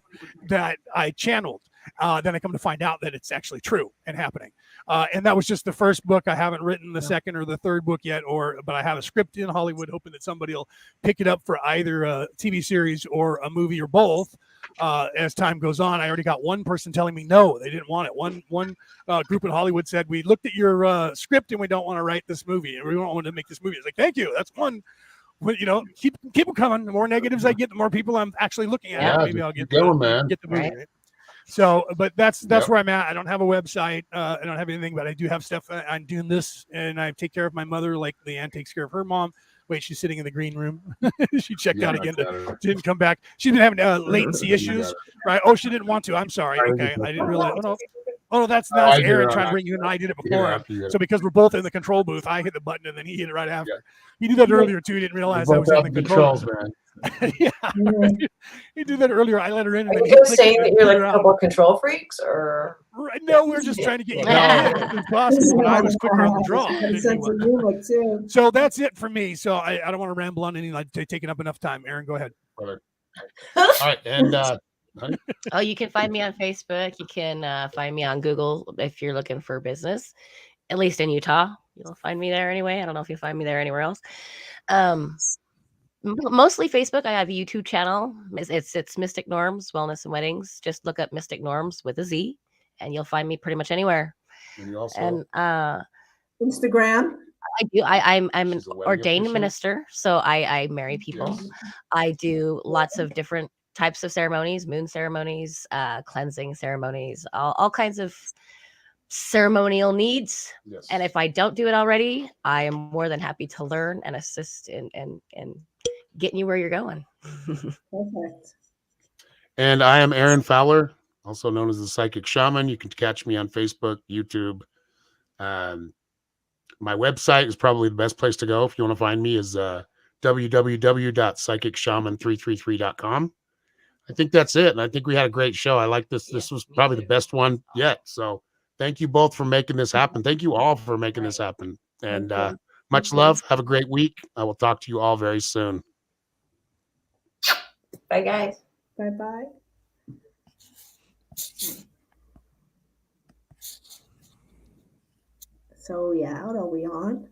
that I channeled. Then I come to find out that it's actually true and happening. And that was just the first book. I haven't written the second or the third book yet, but I have a script in Hollywood hoping that somebody will pick it up for either a TV series or a movie or both. As time goes on, I already got one person telling me no, they didn't want it. One group in Hollywood said, we looked at your script and we don't want to write this movie, and we don't want to make this movie. It's like, thank you, that's one. But keep them coming. The more negatives I get, the more people I'm actually looking at. Yeah, maybe I'll get the movie. Right? So, but that's where I'm at. I don't have a website. I don't have anything, but I do have stuff. I'm doing this, and I take care of my mother like Leanne takes care of her mom. Wait, she's sitting in the green room. She checked out again. Didn't come back. She's been having latency issues, right? Oh, she didn't want to. I'm sorry. Okay, I didn't realize. Oh, that's Aaron trying to bring you in. I did it before. So because we're both in the control booth, I hit the button and then he hit it right after. He did that earlier too. He didn't realize I was in the controls, man. Yeah, you did that earlier. I let her in. Are And you just saying that you're like a couple control freaks, or? Right, no, we're just trying to get you as quick as possible. But I was quicker on the draw. So that's it for me. So I don't want to ramble on any, like taking up enough time. Aaron, go ahead. All right, and honey? Oh, you can find me on Facebook. You can find me on Google if you're looking for business. At least in Utah, you'll find me there anyway. I don't know if you'll find me there anywhere else. Mostly Facebook. I have a YouTube channel. It's Mystic Norms Wellness and Weddings. Just look up Mystic Norms with a Z, and you'll find me pretty much anywhere. And you also Instagram. I do. I'm an ordained minister, so I marry people. Yes. I do lots of different types of ceremonies, moon ceremonies, cleansing ceremonies, all kinds of ceremonial needs. Yes. And if I don't do it already, I am more than happy to learn and assist in getting you where you're going. Perfect. And I am Aaron Fowler, also known as the Psychic Shaman. You can catch me on Facebook, YouTube. My website is probably the best place to go if you want to find me is www.psychicshaman333.com. I think that's it. And I think we had a great show. I like this. This was probably the best one yet. So thank you both for making this happen. Thank you all for making this happen. And much love. Have a great week. I will talk to you all very soon. Bye, guys. Bye-bye. So, yeah, are we on?